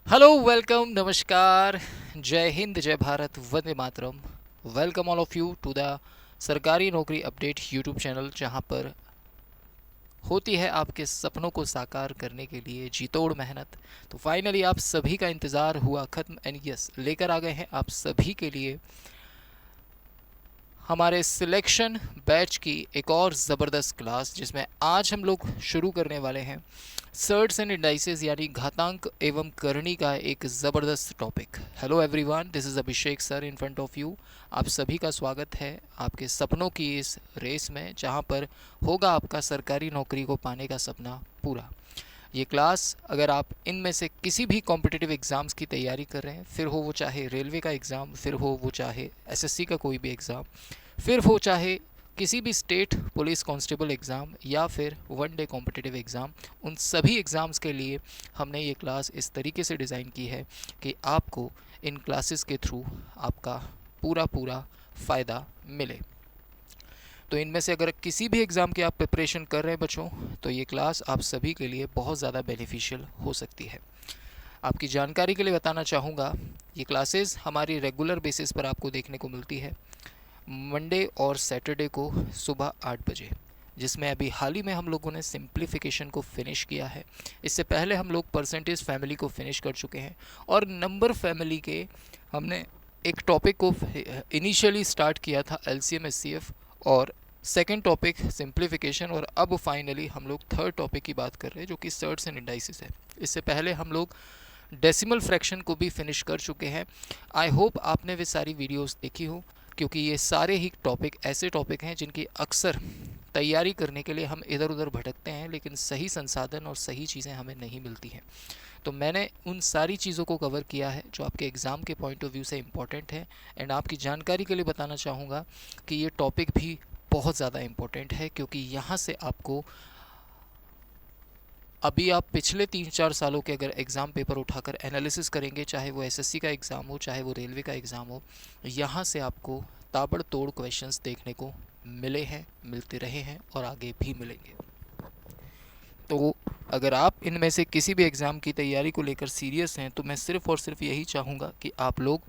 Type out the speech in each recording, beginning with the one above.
Hello, welcome, नमस्कार, जय हिंद, जय भारत, वंदे मातरम। Welcome all of you to the Sarkari Naukri update YouTube channel, जहां पर होती है आपके सपनों को साकार करने के लिए जी तोड़ मेहनत। तो फाइनली आप सभी का इंतज़ार हुआ ख़त्म एंड यस, लेकर आ गए हैं आप सभी के लिए हमारे सिलेक्शन बैच की एक और ज़बरदस्त क्लास, जिसमें आज हम लोग शुरू करने वाले हैं सर्ट्स एंड इंडाइसेस यानी घातांक एवं करणी का एक ज़बरदस्त topic. Hello everyone, this is Abhishek sir in front of you. आप सभी का स्वागत है आपके सपनों की इस रेस में, जहां पर होगा आपका सरकारी नौकरी को पाने का सपना पूरा। ये क्लास अगर आप इनमें से किसी भी कॉम्पिटिटिव एग्ज़ाम्स की तैयारी कर रहे हैं, फिर हो वो चाहे रेलवे का एग्ज़ाम, फिर हो वो चाहे एसएससी का कोई भी एग्ज़ाम, फिर हो चाहे किसी भी स्टेट पुलिस कांस्टेबल एग्ज़ाम या फिर वन डे कॉम्पिटिटिव एग्ज़ाम, उन सभी एग्ज़ाम्स के लिए हमने ये क्लास इस तरीके से डिज़ाइन की है कि आपको इन क्लासेस के थ्रू आपका पूरा पूरा फ़ायदा मिले। तो इनमें से अगर किसी भी एग्ज़ाम की आप प्रिपरेशन कर रहे हैं बच्चों, तो ये क्लास आप सभी के लिए बहुत ज़्यादा बेनिफिशियल हो सकती है। आपकी जानकारी के लिए बताना चाहूँगा, ये क्लासेस हमारी रेगुलर बेसिस पर आपको देखने को मिलती है मंडे और सैटरडे को सुबह 8 बजे, जिसमें अभी हाल ही में हम लोगों ने सिंप्लीफिकेशन को फिनिश किया है। इससे पहले हम लोग परसेंटेज फैमिली को फिनिश कर चुके हैं और नंबर फैमिली के हमने एक टॉपिक को इनिशियली स्टार्ट किया था, एलसीएम एचसीएफ, और सेकंड टॉपिक सिंप्लीफिकेशन, और अब फाइनली हम लोग थर्ड टॉपिक की बात कर रहे हैं जो कि सर्ट्स एंड इंडाइसिस है। इससे पहले हम लोग डेसिमल फ्रैक्शन को भी फिनिश कर चुके हैं। आई होप आपने वे सारी वीडियोस देखी हो, क्योंकि ये सारे ही टॉपिक ऐसे टॉपिक हैं जिनकी अक्सर तैयारी करने के लिए हम इधर उधर भटकते हैं, लेकिन सही संसाधन और सही चीज़ें हमें नहीं मिलती हैं। तो मैंने उन सारी चीज़ों को कवर किया है जो आपके एग्ज़ाम के पॉइंट ऑफ व्यू से इम्पॉर्टेंट है। एंड आपकी जानकारी के लिए बताना चाहूँगा कि ये टॉपिक भी बहुत ज़्यादा इम्पोर्टेंट है, क्योंकि यहाँ से आपको अभी आप पिछले 3-4 सालों के अगर एग्ज़ाम पेपर उठाकर एनालिसिस करेंगे, चाहे वो एसएससी का एग्ज़ाम हो, चाहे वो रेलवे का एग्ज़ाम हो, यहाँ से आपको ताबड़तोड़ क्वेश्चंस देखने को मिले हैं, मिलते रहे हैं और आगे भी मिलेंगे। तो अगर आप इनमें से किसी भी एग्ज़ाम की तैयारी को लेकर सीरियस हैं, तो मैं सिर्फ़ और सिर्फ यही चाहूँगा कि आप लोग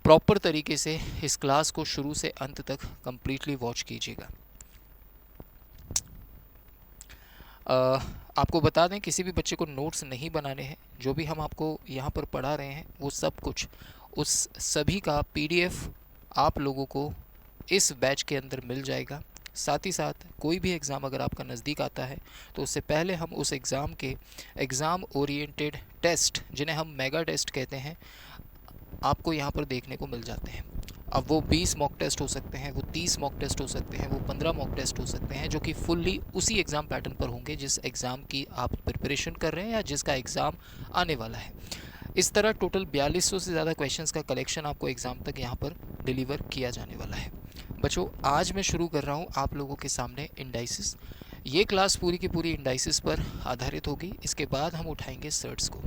प्रॉपर तरीके से इस क्लास को शुरू से अंत तक कम्प्लीटली वॉच कीजिएगा। आपको बता दें, किसी भी बच्चे को नोट्स नहीं बनाने हैं। जो भी हम आपको यहाँ पर पढ़ा रहे हैं वो सब कुछ, उस सभी का पीडीएफ आप लोगों को इस बैच के अंदर मिल जाएगा। साथ ही साथ कोई भी एग्ज़ाम अगर आपका नज़दीक आता है, तो उससे पहले हम उस एग्ज़ाम के एग्ज़ाम ओरिएंटेड टेस्ट, जिन्हें हम मेगा टेस्ट कहते हैं, आपको यहाँ पर देखने को मिल जाते हैं। अब वो 20 मॉक टेस्ट हो सकते हैं, वो 30 मॉक टेस्ट हो सकते हैं, वो 15 मॉक टेस्ट हो सकते हैं, जो कि फुल्ली उसी एग्ज़ाम पैटर्न पर होंगे जिस एग्ज़ाम की आप प्रिपरेशन कर रहे हैं या जिसका एग्ज़ाम आने वाला है। इस तरह टोटल 4200 से ज़्यादा क्वेश्चंस का कलेक्शन आपको एग्ज़ाम तक यहाँ पर डिलीवर किया जाने वाला है। बच्चों, आज मैं शुरू कर रहा हूँ आप लोगों के सामने इंडाइसिस। ये क्लास पूरी की पूरी इंडाइसिस पर आधारित होगी। इसके बाद हम उठाएंगे सर्ट्स को।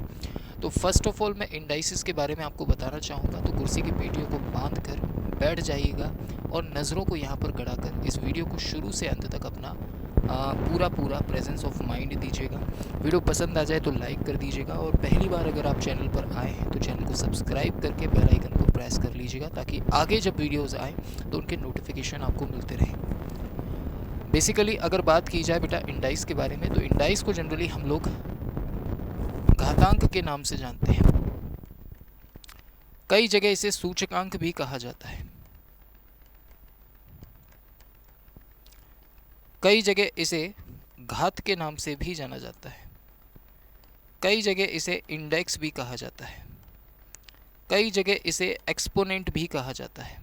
तो फर्स्ट ऑफ ऑल मैं इंडाइसिस के बारे में आपको बताना चाहूँगा, तो कुर्सी की पेटियों को बांध कर बैठ जाइएगा और नज़रों को यहाँ पर गड़ा कर इस वीडियो को शुरू से अंत तक अपना पूरा पूरा प्रेजेंस ऑफ माइंड दीजिएगा। वीडियो पसंद आ जाए तो लाइक कर दीजिएगा, और पहली बार अगर आप चैनल पर आए हैं तो चैनल को सब्सक्राइब करके बेल आइकन को प्रेस कर लीजिएगा, ताकि आगे जब वीडियोज़ आएँ तो उनके नोटिफिकेशन आपको मिलते रहें। बेसिकली अगर बात की जाए बेटा इंडाइस के बारे में, तो इंडाइस को जनरली हम लोग घातांक के नाम से जानते हैं। कई जगह इसे सूचकांक भी कहा जाता है, कई जगह इसे घात के नाम से भी जाना जाता है, कई जगह इसे इंडेक्स भी कहा जाता है, कई जगह इसे एक्सपोनेंट भी कहा जाता है।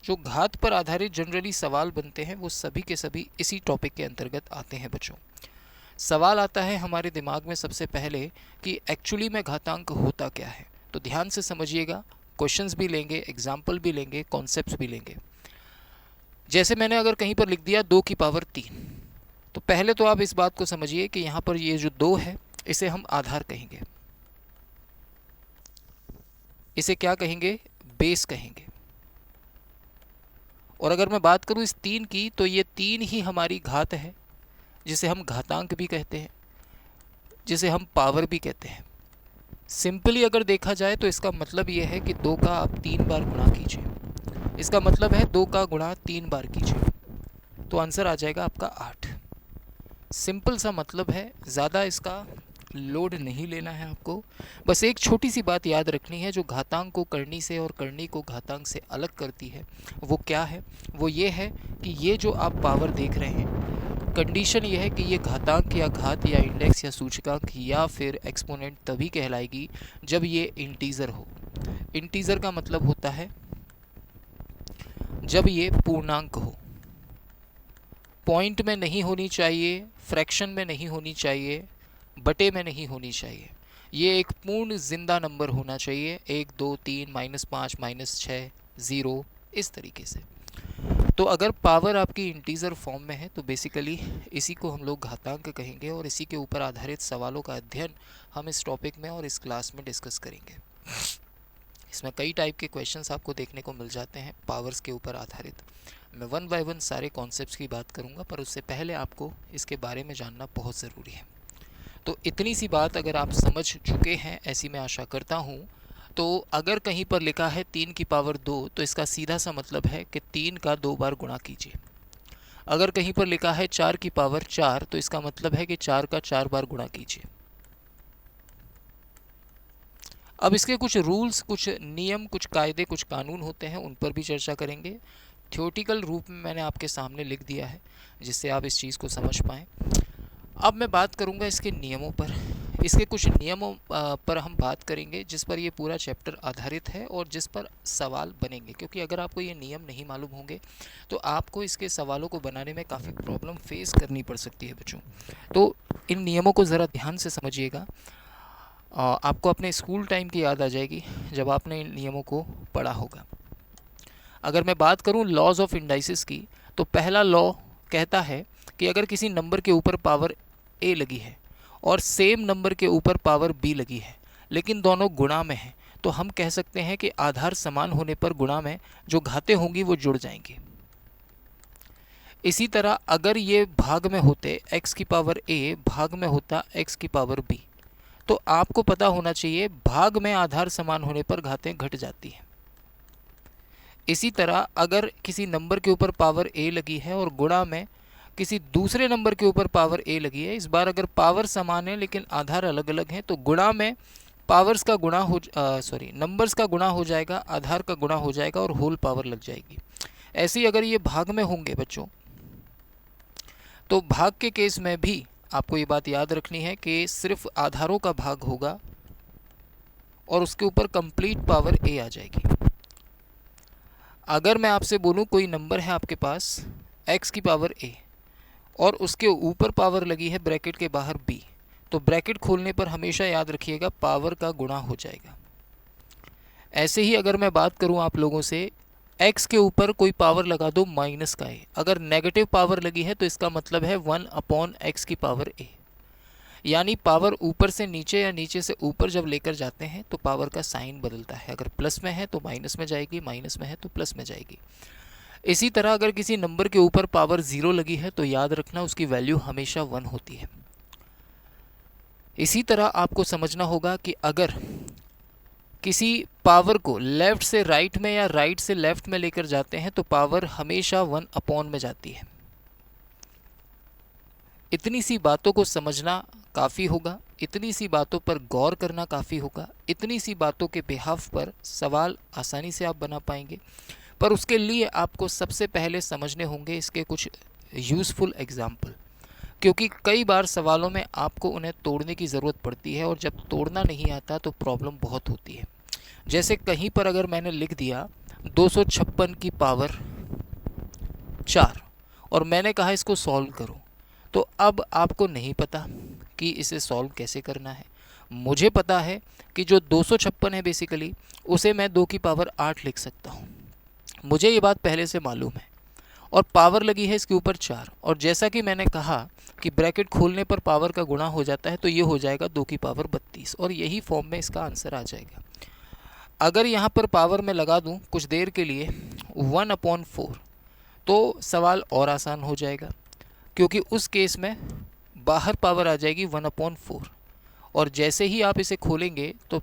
जो घात पर आधारित जनरली सवाल बनते हैं वो सभी के सभी इसी टॉपिक के अंतर्गत आते हैं बच्चों। सवाल आता है हमारे दिमाग में सबसे पहले कि एक्चुअली में घातांक होता क्या है। तो ध्यान से समझिएगा, क्वेश्चंस भी लेंगे, एग्जाम्पल भी लेंगे, कॉन्सेप्ट्स भी लेंगे। जैसे मैंने अगर कहीं पर लिख दिया 2 की पावर 3, तो पहले तो आप इस बात को समझिए कि यहाँ पर ये जो 2 है इसे हम आधार कहेंगे, इसे क्या कहेंगे, बेस कहेंगे। और अगर मैं बात करूँ इस 3 की, तो ये 3 ही हमारी घात है, जिसे हम घातांक भी कहते हैं, जिसे हम पावर भी कहते हैं। सिंपली अगर देखा जाए तो इसका मतलब ये है कि 2 का आप 3 बार गुणा कीजिए। इसका मतलब है 2 का गुणा 3 बार कीजिए, तो आंसर आ जाएगा आपका 8। सिंपल सा मतलब है, ज़्यादा इसका लोड नहीं लेना है आपको। बस एक छोटी सी बात याद रखनी है, जो घातांक को करनी से और करनी को घातांक से अलग करती है वो क्या है? वो ये है कि ये जो आप पावर देख रहे हैं, कंडीशन ये है कि ये घातांक या घात या इंडेक्स या सूचकांक या फिर एक्सपोनेंट तभी कहलाएगी जब ये इंटीज़र हो। इंटीज़र का मतलब होता है जब ये पूर्णांक हो, पॉइंट में नहीं होनी चाहिए, फ्रैक्शन में नहीं होनी चाहिए, बटे में नहीं होनी चाहिए। ये एक पूर्ण जिंदा नंबर होना चाहिए, 1 2 3 -5 -6 0 इस तरीके से। तो अगर पावर आपकी इंटीजर फॉर्म में है तो बेसिकली इसी को हम लोग घातांक कहेंगे, और इसी के ऊपर आधारित सवालों का अध्ययन हम इस टॉपिक में और इस क्लास में डिस्कस करेंगे। इसमें कई टाइप के क्वेश्चंस आपको देखने को मिल जाते हैं पावर्स के ऊपर आधारित। मैं 1 बाय 1 सारे कॉन्सेप्ट्स की बात करूंगा, पर उससे पहले आपको इसके बारे में जानना बहुत ज़रूरी है। तो इतनी सी बात अगर आप समझ चुके हैं, ऐसी मैं आशा करता हूँ, तो अगर कहीं पर लिखा है 3 की पावर 2 तो इसका सीधा सा मतलब है कि 3 का 2 बार गुणा कीजिए। अगर कहीं पर लिखा है 4 की पावर 4 तो इसका मतलब है कि 4 का 4 बार गुणा कीजिए। अब इसके कुछ रूल्स, कुछ नियम, कुछ कायदे, कुछ कानून होते हैं, उन पर भी चर्चा करेंगे। थ्योरेटिकल रूप में मैंने आपके सामने लिख दिया है जिससे आप इस चीज़ को समझ पाएँ। अब मैं बात करूंगा इसके नियमों पर। इसके कुछ नियमों पर हम बात करेंगे जिस पर ये पूरा चैप्टर आधारित है और जिस पर सवाल बनेंगे, क्योंकि अगर आपको ये नियम नहीं मालूम होंगे तो आपको इसके सवालों को बनाने में काफ़ी प्रॉब्लम फेस करनी पड़ सकती है बच्चों। तो इन नियमों को ज़रा ध्यान से समझिएगा। आपको अपने स्कूल टाइम की याद आ जाएगी जब आपने इन नियमों को पढ़ा होगा। अगर मैं बात करूं लॉज ऑफ इंडाइसिस की, तो पहला लॉ कहता है कि अगर किसी नंबर के ऊपर पावर ए लगी है और सेम नंबर के ऊपर पावर बी लगी है, लेकिन दोनों गुणा में हैं, तो हम कह सकते हैं कि आधार समान होने पर गुणा में जो घातें होंगी वो जुड़ जाएंगी। इसी तरह अगर ये भाग में होते x की पावर a भाग में होता x की पावर b, तो आपको पता होना चाहिए भाग में आधार समान होने पर घातें घट जाती हैं। इसी तरह अगर किसी नंबर के ऊपर पावर a लगी है और गुणा में किसी दूसरे नंबर के ऊपर पावर a लगी है, इस बार अगर पावर समान है लेकिन आधार अलग अलग हैं, तो गुणा में पावर्स का गुणा हो नंबर्स का गुणा हो जाएगा, आधार का गुणा हो जाएगा और होल पावर लग जाएगी। ऐसे ही अगर ये भाग में होंगे बच्चों, तो भाग के केस में भी आपको ये बात याद रखनी है कि सिर्फ आधारों का भाग होगा और उसके ऊपर कंप्लीट पावर a आ जाएगी। अगर मैं आपसे बोलूँ कोई नंबर है आपके पास x की पावर a और उसके ऊपर पावर लगी है ब्रैकेट के बाहर b, तो ब्रैकेट खोलने पर हमेशा याद रखिएगा पावर का गुणा हो जाएगा। ऐसे ही अगर मैं बात करूं आप लोगों से, x के ऊपर कोई पावर लगा दो माइनस का a, अगर नेगेटिव पावर लगी है तो इसका मतलब है 1/x की पावर a, यानी पावर ऊपर से नीचे या नीचे से ऊपर जब लेकर जाते हैं तो पावर का साइन बदलता है। अगर प्लस में है तो माइनस में जाएगी, माइनस में है तो प्लस में जाएगी। इसी तरह अगर किसी नंबर के ऊपर पावर 0 लगी है तो याद रखना उसकी वैल्यू हमेशा 1 होती है। इसी तरह आपको समझना होगा कि अगर किसी पावर को लेफ़्ट से राइट में या राइट से लेफ़्ट में लेकर जाते हैं तो पावर हमेशा 1 में जाती है। इतनी सी बातों को समझना काफ़ी होगा, इतनी सी बातों पर गौर करना काफ़ी होगा, इतनी सी बातों के बिहाफ पर सवाल आसानी से आप बना पाएंगे। पर उसके लिए आपको सबसे पहले समझने होंगे इसके कुछ यूज़फुल एग्जाम्पल, क्योंकि कई बार सवालों में आपको उन्हें तोड़ने की ज़रूरत पड़ती है और जब तोड़ना नहीं आता तो प्रॉब्लम बहुत होती है। जैसे कहीं पर अगर मैंने लिख दिया 256 की पावर 4 और मैंने कहा इसको सॉल्व करो, तो अब आपको नहीं पता कि इसे सॉल्व कैसे करना है। मुझे पता है कि जो 256 है बेसिकली उसे मैं 2 की पावर 8 लिख सकता हूँ, मुझे ये बात पहले से मालूम है, और पावर लगी है इसके ऊपर 4, और जैसा कि मैंने कहा कि ब्रैकेट खोलने पर पावर का गुणा हो जाता है तो ये हो जाएगा 2 की पावर 32, और यही फॉर्म में इसका आंसर आ जाएगा। अगर यहाँ पर पावर में लगा दूँ कुछ देर के लिए 1/4, तो सवाल और आसान हो जाएगा, क्योंकि उस केस में बाहर पावर आ जाएगी 1/4 और जैसे ही आप इसे खोलेंगे तो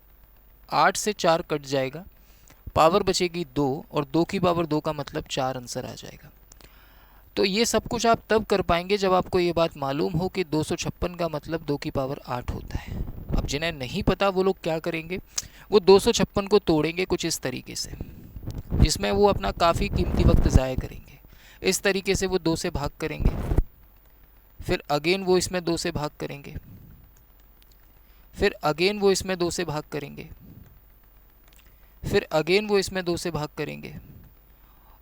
8 से 4 कट जाएगा, पावर बचेगी 2, और 2 की पावर 2 का मतलब 4 आंसर आ जाएगा। तो ये सब कुछ आप तब कर पाएंगे जब आपको ये बात मालूम हो कि 256 का मतलब 2 की पावर 8 होता है। अब जिन्हें नहीं पता वो लोग क्या करेंगे, वो 256 को तोड़ेंगे कुछ इस तरीके से, जिसमें वो अपना काफ़ी कीमती वक्त ज़ाया करेंगे। इस तरीके से वो 2 से भाग करेंगे, फिर अगेन वो इसमें 2 से भाग करेंगे, फिर अगेन वो इसमें 2 से भाग करेंगे, फिर अगेन वो इसमें 2 से भाग करेंगे,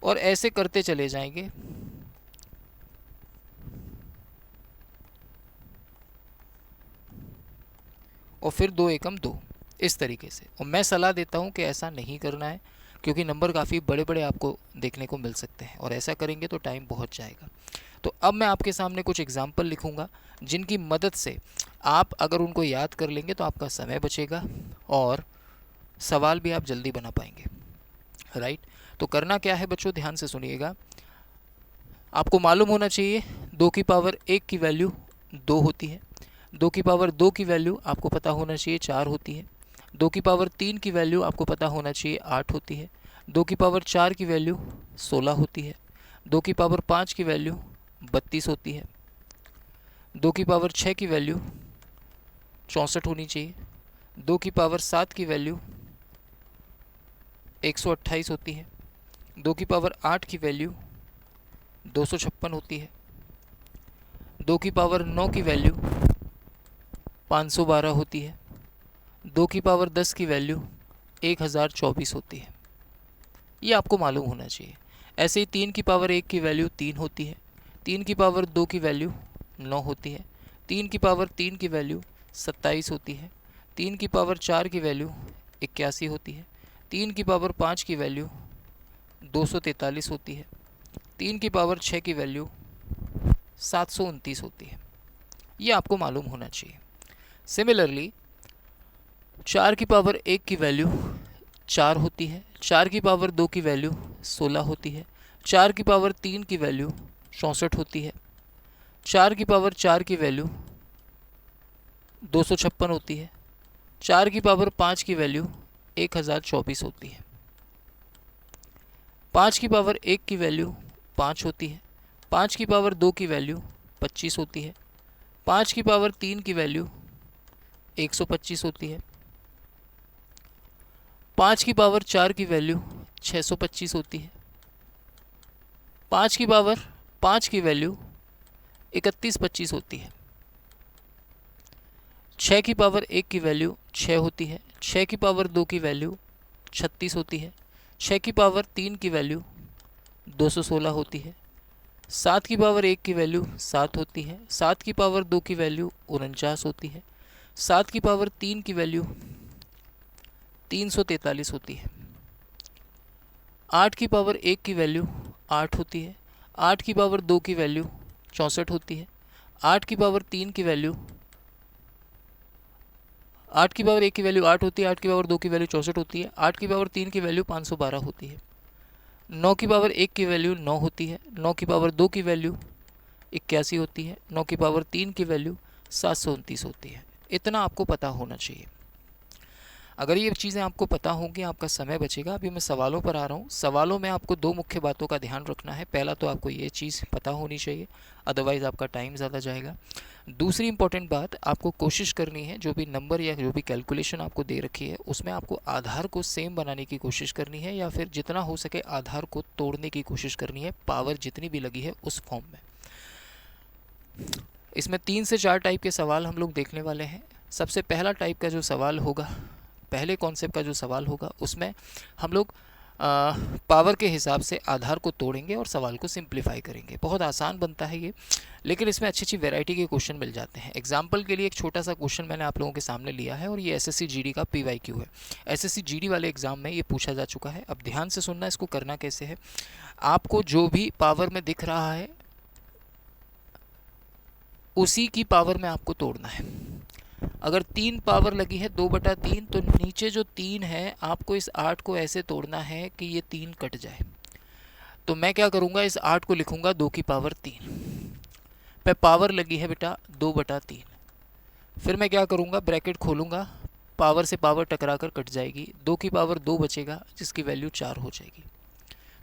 और ऐसे करते चले जाएंगे। और फिर 2 एकम 2, इस तरीके से। और मैं सलाह देता हूँ कि ऐसा नहीं करना है, क्योंकि नंबर काफ़ी बड़े बड़े आपको देखने को मिल सकते हैं, और ऐसा करेंगे तो टाइम बहुत जाएगा। तो अब मैं आपके सामने कुछ एग्जाम्पल लिखूँगा, जिनकी मदद से आप अगर उनको याद कर लेंगे तो आपका समय बचेगा और सवाल भी आप जल्दी बना पाएंगे। राइट, तो करना क्या है बच्चों, ध्यान से सुनिएगा। आपको मालूम होना चाहिए 2 की पावर 1 की वैल्यू 2 होती है, 2 की पावर 2 की वैल्यू आपको पता होना चाहिए 4 होती है, 2 की पावर 3 की वैल्यू आपको पता होना चाहिए 8 होती है, 2 की पावर 4 की वैल्यू 16 होती है, 2 की पावर 5 की वैल्यू 32 होती है, 2 की पावर 6 की वैल्यू 64 होनी चाहिए, 2 की पावर 7 की वैल्यू 128 होती है, 2 की पावर 8 की वैल्यू 256 होती है, 2 की पावर 9 की वैल्यू 512 होती है, 2 की पावर 10 की वैल्यू 1024 होती है। ये आपको मालूम होना चाहिए। ऐसे ही 3 की पावर 1 की वैल्यू 3 होती है, 3 की पावर 2 की वैल्यू 9 होती है, 3 की पावर 3 की वैल्यू 27 होती है, 3 की पावर 4 की वैल्यू 81 होती है, 3 की पावर 5 की वैल्यू 243 होती है, 3 की पावर 6 की वैल्यू 729 होती है। ये आपको मालूम होना चाहिए। सिमिलरली 4 की पावर 1 की वैल्यू 4 होती है, 4 की पावर 2 की वैल्यू 16 होती है, 4 की पावर 3 की वैल्यू 64 होती है, 4 की पावर 4 की वैल्यू 256 होती है, 4 की पावर 5 की वैल्यू 1024 होती है, 5 की पावर 1 की वैल्यू 5 होती है, 5 की पावर 2 की वैल्यू 25 होती है, 5 की पावर 3 की वैल्यू 125 होती है, 5 की पावर 4 की वैल्यू 625 होती है, 5 की पावर 5 की वैल्यू 3125 होती है, 6 की पावर 1 की वैल्यू 6 होती है, 6 की पावर 2 की वैल्यू 36 होती है, 6 की पावर 3 की वैल्यू 216 होती है, 7 की पावर 1 की वैल्यू 7 होती है, 7 की पावर 2 की वैल्यू 49 होती है, 7 की पावर 3 की वैल्यू 343 होती है, 8 की पावर 1 की वैल्यू 8 होती है, 8 की पावर 2 की वैल्यू 64 होती है, 8 की पावर 3 की वैल्यू 8 की पावर 1 की वैल्यू 8 होती है, 8 की पावर 2 की वैल्यू 64 होती है, 8 की पावर 3 की वैल्यू 512 होती है, 9 की पावर 1 की वैल्यू 9 होती है, 9 की पावर 2 की वैल्यू 81 होती है, 9 की पावर 3 की वैल्यू 729 होती है। इतना आपको पता होना चाहिए। अगर ये चीज़ें आपको पता होंगी आपका समय बचेगा। अभी मैं सवालों पर आ रहा हूँ। सवालों में आपको 2 मुख्य बातों का ध्यान रखना है। पहला तो आपको ये चीज़ पता होनी चाहिए, अदरवाइज़ आपका टाइम ज़्यादा जाएगा। दूसरी इंपॉर्टेंट बात, आपको कोशिश करनी है जो भी नंबर या जो भी कैलकुलेशन आपको दे रखी है उसमें आपको आधार को सेम बनाने की कोशिश करनी है, या फिर जितना हो सके आधार को तोड़ने की कोशिश करनी है, पावर जितनी भी लगी है उस फॉर्म में। इसमें 3 से 4 टाइप के सवाल हम लोग देखने वाले हैं। सबसे पहला टाइप का जो सवाल होगा, पहले कॉन्सेप्ट का जो सवाल होगा, उसमें हम लोग पावर के हिसाब से आधार को तोड़ेंगे और सवाल को सिंप्लीफाई करेंगे। बहुत आसान बनता है ये, लेकिन इसमें अच्छी अच्छी वैरायटी के क्वेश्चन मिल जाते हैं। एग्जाम्पल के लिए एक छोटा सा क्वेश्चन मैंने आप लोगों के सामने लिया है, और ये एसएससी जीडी का पीवाईक्यू है। एसएससी जीडी वाले एग्जाम में ये पूछा जा चुका है। अब ध्यान से सुनना, इसको करना कैसे है। आपको जो भी पावर में दिख रहा है उसी की पावर में आपको तोड़ना है। अगर 3 पावर लगी है 2/3, तो नीचे जो 3 है आपको इस 8 को ऐसे तोड़ना है कि ये 3 कट जाए। तो मैं क्या करूँगा, इस 8 को लिखूँगा 2 की पावर 3 पे। पावर लगी है बेटा 2/3, फिर मैं क्या करूँगा, ब्रैकेट खोलूँगा, पावर से पावर टकरा कर कट जाएगी, 2 की पावर 2 बचेगा जिसकी वैल्यू 4 हो जाएगी।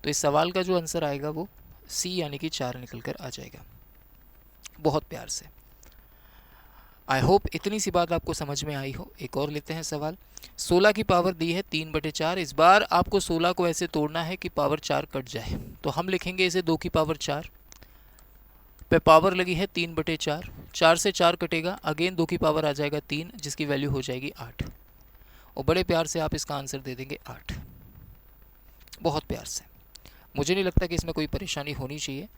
तो इस सवाल का जो आंसर आएगा वो सी यानी कि 4 निकल कर आ जाएगा। बहुत प्यार से। आई होप इतनी सी बात आपको समझ में आई हो। एक और लेते हैं सवाल। 16 की पावर दी है 3/4। इस बार आपको 16 को ऐसे तोड़ना है कि पावर 4 कट जाए। तो हम लिखेंगे इसे 2 की पावर 4 पे पावर लगी है 3/4। 4 से 4 कटेगा, अगेन 2 की पावर आ जाएगा 3 जिसकी वैल्यू हो जाएगी 8। और बड़े प्यार से आप इसका आंसर दे देंगे 8। बहुत प्यार से। मुझे नहीं लगता कि इसमें कोई परेशानी होनी चाहिए।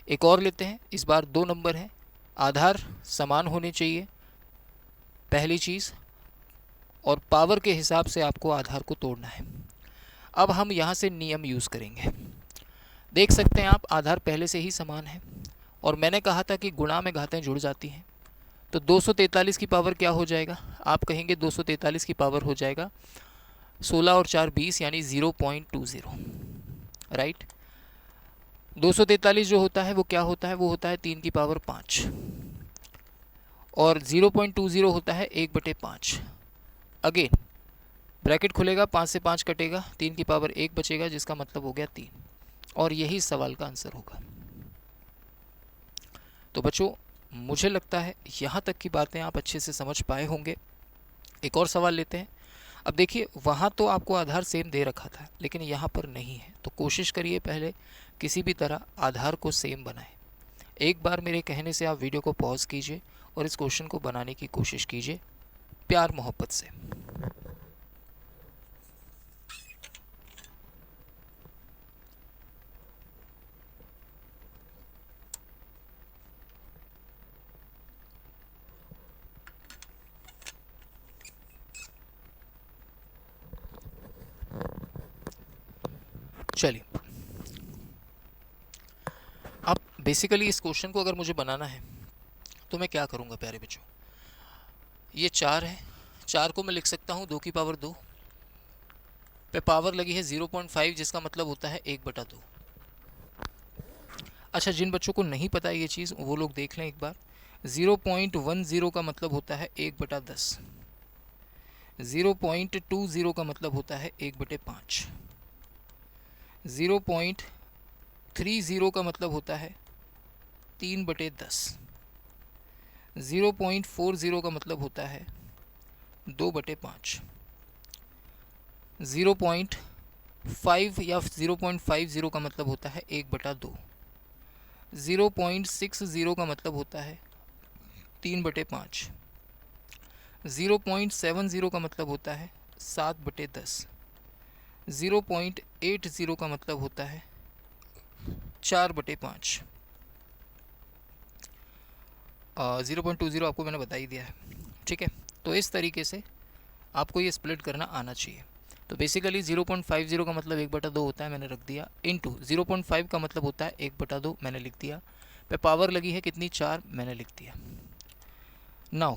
एक और लेते हैं। इस बार 2 नंबर हैं, आधार समान होने चाहिए पहली चीज़, और पावर के हिसाब से आपको आधार को तोड़ना है। अब हम यहाँ से नियम यूज़ करेंगे। देख सकते हैं आप, आधार पहले से ही समान है और मैंने कहा था कि गुणा में घातें जुड़ जाती हैं। तो 243 की पावर क्या हो जाएगा, आप कहेंगे 243 की पावर हो जाएगा 16 और 4 20 यानी 0.20। राइट। 243 जो होता है वो क्या होता है, वो होता है 3 की पावर 5 और 0.20 होता है 1/5। अगेन ब्रैकेट खुलेगा, 5 से 5 कटेगा, 3 की पावर 1 बचेगा जिसका मतलब हो गया 3। और यही सवाल का आंसर होगा। तो बच्चों मुझे लगता है यहाँ तक की बातें आप अच्छे से समझ पाए होंगे। एक और सवाल लेते हैं। अब देखिए वहाँ तो आपको आधार सेम दे रखा था लेकिन यहाँ पर नहीं है, तो कोशिश करिए पहले किसी भी तरह आधार को सेम बनाएं। एक बार मेरे कहने से आप वीडियो को पॉज कीजिए और इस क्वेश्चन को बनाने की कोशिश कीजिए प्यार मोहब्बत से। चलिए, अब बेसिकली इस क्वेश्चन को अगर मुझे बनाना है तो मैं क्या करूँगा प्यारे बच्चों। ये 4 है, 4 को मैं लिख सकता हूँ 2 की पावर 2 पे पावर लगी है 0.5 जिसका मतलब होता है 1/2। अच्छा, जिन बच्चों को नहीं पता ये चीज़ वो लोग देख लें एक बार। 0.10 का मतलब होता है 1/10। 0.20 का मतलब होता है 1/5। 0.30 का मतलब होता है 3/10। 0.40 का मतलब होता है 2/5। 0.5 या 0.50 का मतलब होता है 1/2। 0.60 का मतलब होता है 3/5। 0.70 का मतलब होता है 7/10। 0.80 का मतलब होता है 4/5। 0.20 आपको मैंने बता ही दिया है, ठीक है। तो इस तरीके से आपको ये स्प्लिट करना आना चाहिए। तो बेसिकली 0.50 का मतलब 1/2 होता है, मैंने रख दिया, इनटू 0.5 का मतलब होता है 1/2, मैंने लिख दिया, पे पावर लगी है कितनी 4, मैंने लिख दिया। नाउ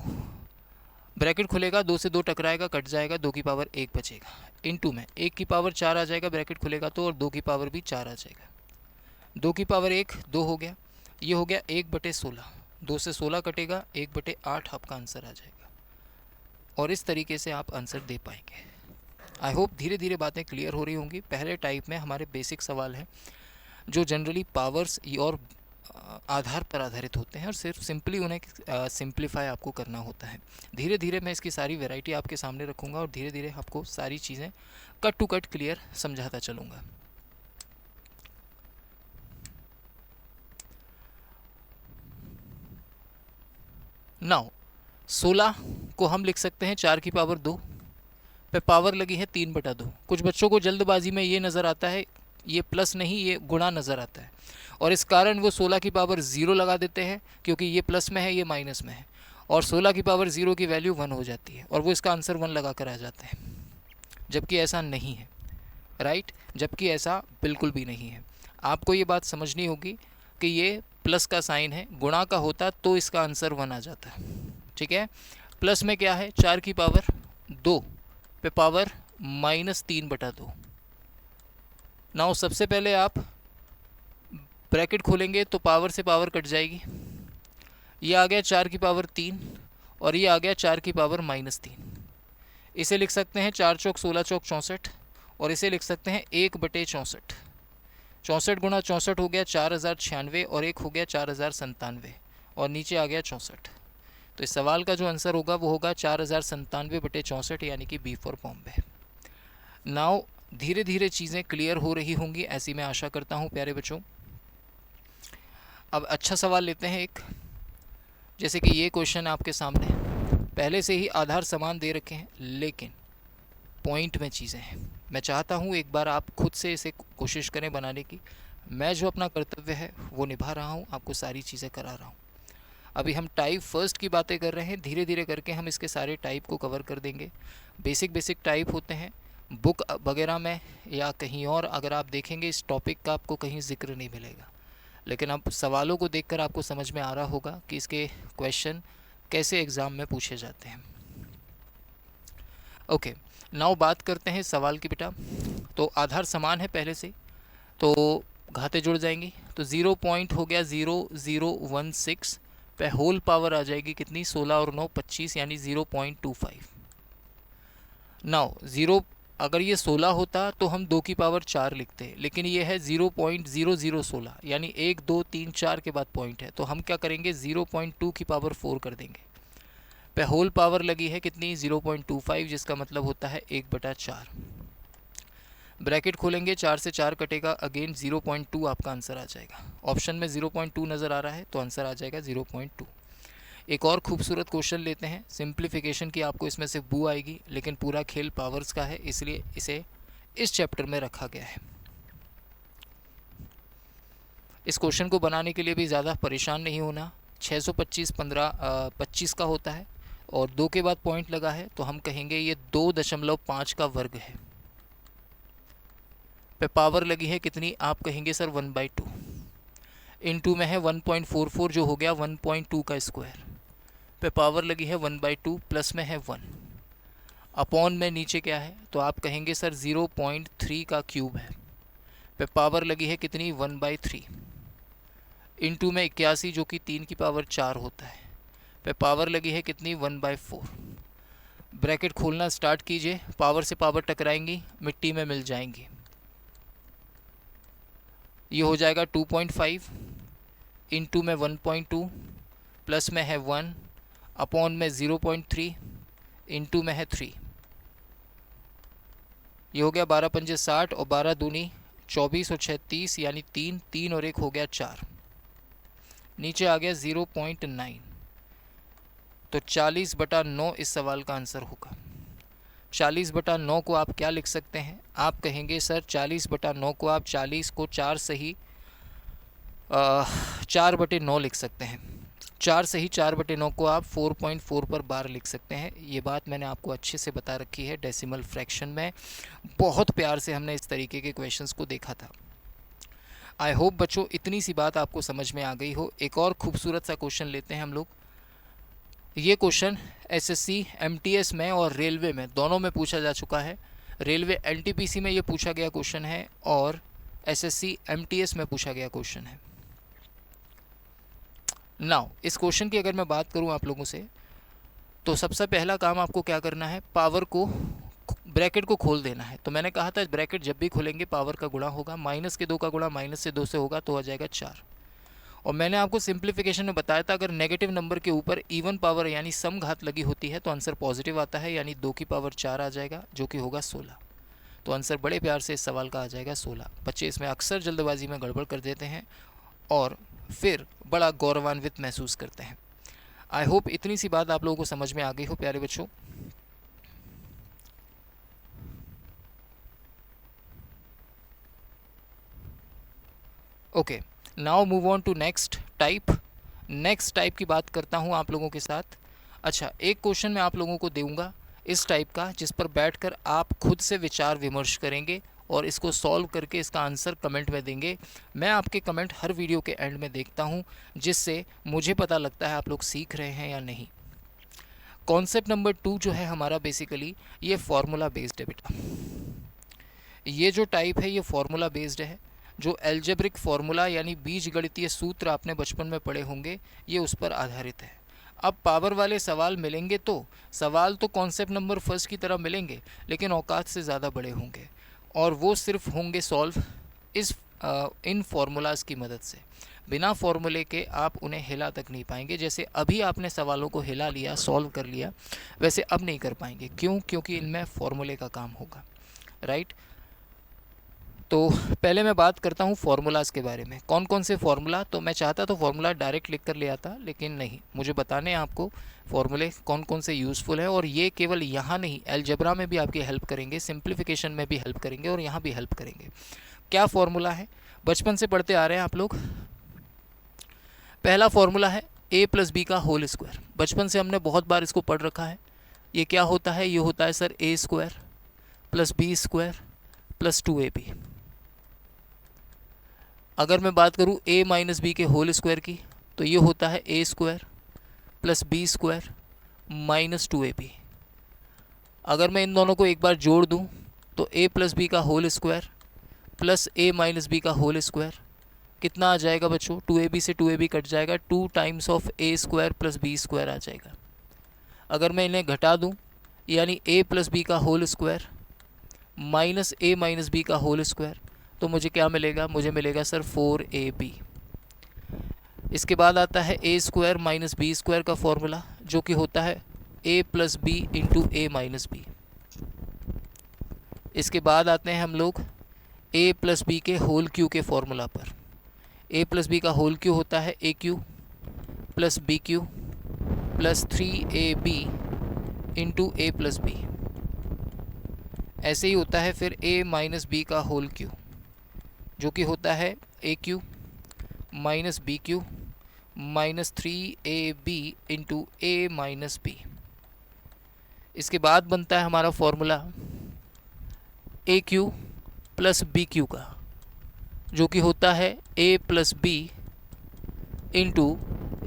ब्रैकेट खुलेगा, 2 से 2 टकराएगा, कट जाएगा, 2 की पावर 1 बचेगा, इनटू में 1 की पावर 4 आ जाएगा, ब्रैकेट खुलेगा तो, और 2 की पावर भी 4 आ जाएगा। 2 की पावर 1 2 हो गया, ये हो गया 1/16। 2 से 16 कटेगा, 1/8 आपका आंसर आ जाएगा। और इस तरीके से आप आंसर दे पाएंगे। आई होप धीरे धीरे बातें क्लियर हो रही होंगी। पहले टाइप में हमारे बेसिक सवाल हैं जो जनरली पावर्स और आधार पर आधारित होते हैं और सिर्फ सिंपली उन्हें सिंप्लीफाई आपको करना होता है। धीरे धीरे मैं इसकी सारी वैरायटी आपके सामने रखूँगा और धीरे धीरे आपको सारी चीज़ें कट टू कट क्लियर समझाता चलूँगा। नाउ 16 को हम लिख सकते हैं 4 की पावर 2 पे पावर लगी है 3/2। कुछ बच्चों को जल्दबाजी में ये नज़र आता है, ये प्लस नहीं ये गुणा नज़र आता है, और इस कारण वो 16 की पावर 0 लगा देते हैं क्योंकि ये प्लस में है ये माइनस में है, और 16 की पावर 0 की वैल्यू 1 हो जाती है और वो इसका आंसर 1 लगा कर आ जाते हैं, जबकि ऐसा नहीं है। राइट, जबकि ऐसा बिल्कुल भी नहीं है। आपको ये बात समझनी होगी कि ये प्लस का साइन है, गुणा का होता तो इसका आंसर 1 आ जाता है, ठीक है। प्लस में क्या है, 4 की पावर 2 पे पावर -3/2। नाउ सबसे पहले आप ब्रैकेट खोलेंगे तो पावर से पावर कट जाएगी, ये आ गया 4 की पावर 3 और ये आ गया 4 की पावर -3। इसे लिख सकते हैं 4 चौक 16 चौक 64, और इसे लिख सकते हैं 1/64। 64 गुणा 64 हो गया 4096, और 1 हो गया 4097, और नीचे आ गया 64। तो इस सवाल का जो आंसर होगा वो होगा 4097/64, यानी कि बी फॉर बॉम्बे। नाउ धीरे धीरे चीज़ें क्लियर हो रही होंगी, ऐसी मैं आशा करता हूँ प्यारे बच्चों। अब अच्छा सवाल लेते हैं एक, जैसे कि ये क्वेश्चन आपके सामने पहले से ही आधार समान दे रखे हैं, लेकिन पॉइंट में चीज़ें हैं। मैं चाहता हूँ एक बार आप खुद से इसे कोशिश करें बनाने की। मैं जो अपना कर्तव्य है वो निभा रहा हूँ, आपको सारी चीज़ें करा रहा हूँ। अभी हम टाइप फर्स्ट की बातें कर रहे हैं, धीरे धीरे करके हम इसके सारे टाइप को कवर कर देंगे। बेसिक टाइप होते हैं, बुक वगैरह में या कहीं और अगर आप देखेंगे इस टॉपिक का आपको कहीं जिक्र नहीं मिलेगा, लेकिन अब सवालों को देखकर आपको समझ में आ रहा होगा कि इसके क्वेश्चन कैसे एग्ज़ाम में पूछे जाते हैं। ओके, नाउ बात करते हैं सवाल की बेटा। तो आधार समान है पहले से, तो घाते जुड़ जाएंगी। तो 0 पॉइंट हो गया 0016 पे होल पावर आ जाएगी कितनी, 16 और 9 25, यानी 0.25। नाउ 0 अगर ये 16 होता तो हम 2 की पावर 4 लिखते, लेकिन ये है 0.0016, यानी 1 2 3 4 के बाद पॉइंट है, तो हम क्या करेंगे 0.2 की पावर 4 कर देंगे। पे होल पावर लगी है कितनी 0.25, जिसका मतलब होता है 1/4। ब्रैकेट खोलेंगे, 4 से 4 कटेगा, अगेन 0.2 आपका आंसर आ जाएगा। ऑप्शन में 0.2 नज़र आ रहा है तो आंसर आ जाएगा 0.2। एक और खूबसूरत क्वेश्चन लेते हैं, सिंप्लीफिकेशन की आपको इसमें से बू आएगी, लेकिन पूरा खेल पावर्स का है, इसलिए इसे इस चैप्टर में रखा गया है। इस क्वेश्चन को बनाने के लिए भी ज़्यादा परेशान नहीं होना। 625 25 का होता है, और 2 के बाद पॉइंट लगा है, तो हम कहेंगे ये 2.5 का वर्ग है। पे पावर लगी है कितनी, आप कहेंगे सर 1/2। इनटू में है 1.44 जो हो गया 1.2 का स्क्वायर, पे पावर लगी है 1/2, प्लस में है 1, अपॉन में नीचे क्या है, तो आप कहेंगे सर 0.3 का क्यूब है, पे पावर लगी है कितनी 1/3, इनटू में 81 जो कि 3 की पावर 4 होता है, पे पावर लगी है कितनी 1/4। ब्रैकेट खोलना स्टार्ट कीजिए, पावर से पावर टकराएंगी, मिट्टी में मिल जाएंगी। ये हो जाएगा 2.5, इनटू में 1.2, प्लस में है 1, अपॉन में 0.3, इनटू में है 3। ये हो गया 12 पंजे 60, और 12 दूनी 24 और 6 30, यानी 3 3 और 1 हो गया 4। नीचे आ गया 0.9, तो 40/9 इस सवाल का आंसर होगा। 40/9 को आप क्या लिख सकते हैं, आप कहेंगे सर 40/9 को आप 40 को 4 सही 4/9 लिख सकते हैं। 4 सही 4/9 को आप 4.4 पर बार लिख सकते हैं। ये बात मैंने आपको अच्छे से बता रखी है डेसिमल फ्रैक्शन में, बहुत प्यार से हमने इस तरीके के क्वेश्चंस को देखा था। आई होप बच्चों इतनी सी बात आपको समझ में आ गई हो। एक और खूबसूरत सा क्वेश्चन लेते हैं हम लोग। ये क्वेश्चन एसएससी एमटीएस में और रेलवे में दोनों में पूछा जा चुका है। रेलवे एनटीपीसी में ये पूछा गया क्वेश्चन है, और एसएससी एमटीएस में पूछा गया क्वेश्चन है। नाउ इस क्वेश्चन की अगर मैं बात करूं आप लोगों से, तो सबसे पहला काम आपको क्या करना है, पावर को ब्रैकेट को खोल देना है। तो मैंने कहा था ब्रैकेट जब भी खोलेंगे पावर का गुणा होगा, -2 का गुणा -2 से होगा तो आ जाएगा 4। और मैंने आपको सिंप्लीफिकेशन में बताया था अगर नेगेटिव नंबर के ऊपर इवन पावर यानी सम घात लगी होती है तो आंसर पॉजिटिव आता है, यानी 2 की पावर 4 आ जाएगा, जो कि होगा 16। तो आंसर बड़े प्यार से इस सवाल का आ जाएगा 16। बच्चे इसमें अक्सर जल्दबाजी में गड़बड़ कर देते हैं और फिर बड़ा गौरवान्वित महसूस करते हैं। आई होप इतनी सी बात आप लोगों को समझ में आ गई हो प्यारे बच्चों। Okay, now move on to next type. Next type की बात करता हूँ आप लोगों के साथ। अच्छा, एक क्वेश्चन मैं आप लोगों को दूंगा इस टाइप का, जिस पर बैठकर आप खुद से विचार विमर्श करेंगे और इसको सॉल्व करके इसका आंसर कमेंट में देंगे। मैं आपके कमेंट हर वीडियो के एंड में देखता हूँ, जिससे मुझे पता लगता है आप लोग सीख रहे हैं या नहीं। कॉन्सेप्ट नंबर 2 जो है हमारा बेसिकली ये फार्मूला बेस्ड है बेटा। ये जो टाइप है ये फार्मूला बेस्ड है। जो एल्जेब्रिक फार्मूला यानी बीज गणितीय सूत्र आपने बचपन में पढ़े होंगे ये उस पर आधारित है। अब पावर वाले सवाल मिलेंगे तो सवाल तो कॉन्सेप्ट नंबर फर्स्ट की तरह मिलेंगे, लेकिन औकात से ज़्यादा बड़े होंगे, और वो सिर्फ होंगे सॉल्व इस इन फार्मूलाज़ की मदद से। बिना फार्मूले के आप उन्हें हिला तक नहीं पाएंगे। जैसे अभी आपने सवालों को हिला लिया, सॉल्व कर लिया, वैसे अब नहीं कर पाएंगे। क्यों? क्योंकि इनमें फार्मूले का काम होगा, राइट। तो पहले मैं बात करता हूँ फार्मूलाज़ के बारे में। कौन कौन से फार्मूला, तो मैं चाहता तो फार्मूला डायरेक्ट लिख कर ले आता, लेकिन नहीं, मुझे बताने हैं आपको फार्मूले कौन कौन से यूज़फुल हैं, और ये केवल यहाँ नहीं, अलजेब्रा में भी आपकी हेल्प करेंगे, सिंप्लीफिकेशन में भी हेल्प करेंगे, और यहाँ भी हेल्प करेंगे। क्या फार्मूला है? बचपन से पढ़ते आ रहे हैं आप लोग। पहला फार्मूला है a प्लस बी का होल स्क्वायर। बचपन से हमने बहुत बार इसको पढ़ रखा है। ये क्या होता है? ये होता है sir a square plus B square plus 2ab। अगर मैं बात करूँ a माइनस बी के होल स्क्वायर की, तो ये होता है a square plus B square minus 2ab। अगर मैं इन दोनों को एक बार जोड़ दूँ, तो a प्लस बी का whole square plus a minus B का होल स्क्वायर कितना आ जाएगा बच्चों? 2ab से 2ab कट जाएगा, 2 times of a square plus B square आ जाएगा। अगर मैं इन्हें घटा दूँ, यानी a प्लस बी का whole square minus a minus B का होल स्क्वायर, तो मुझे क्या मिलेगा? मुझे मिलेगा सर 4ab। इसके बाद आता है a square minus B square का फॉर्मूला, जो कि होता है a plus B into A minus B. इसके बाद आते हैं हम लोग a प्लस बी के होल क्यू के फॉर्मूला पर। a प्लस बी का होल क्यू होता है A cube plus B cube plus 3ab into A plus B. ऐसे ही होता है फिर a माइनस बी का होल क्यू, जो कि होता है A cube minus B cube minus 3ab into A minus B. इसके बाद बनता है हमारा formula A cube plus B cube का, जो कि होता है a plus B into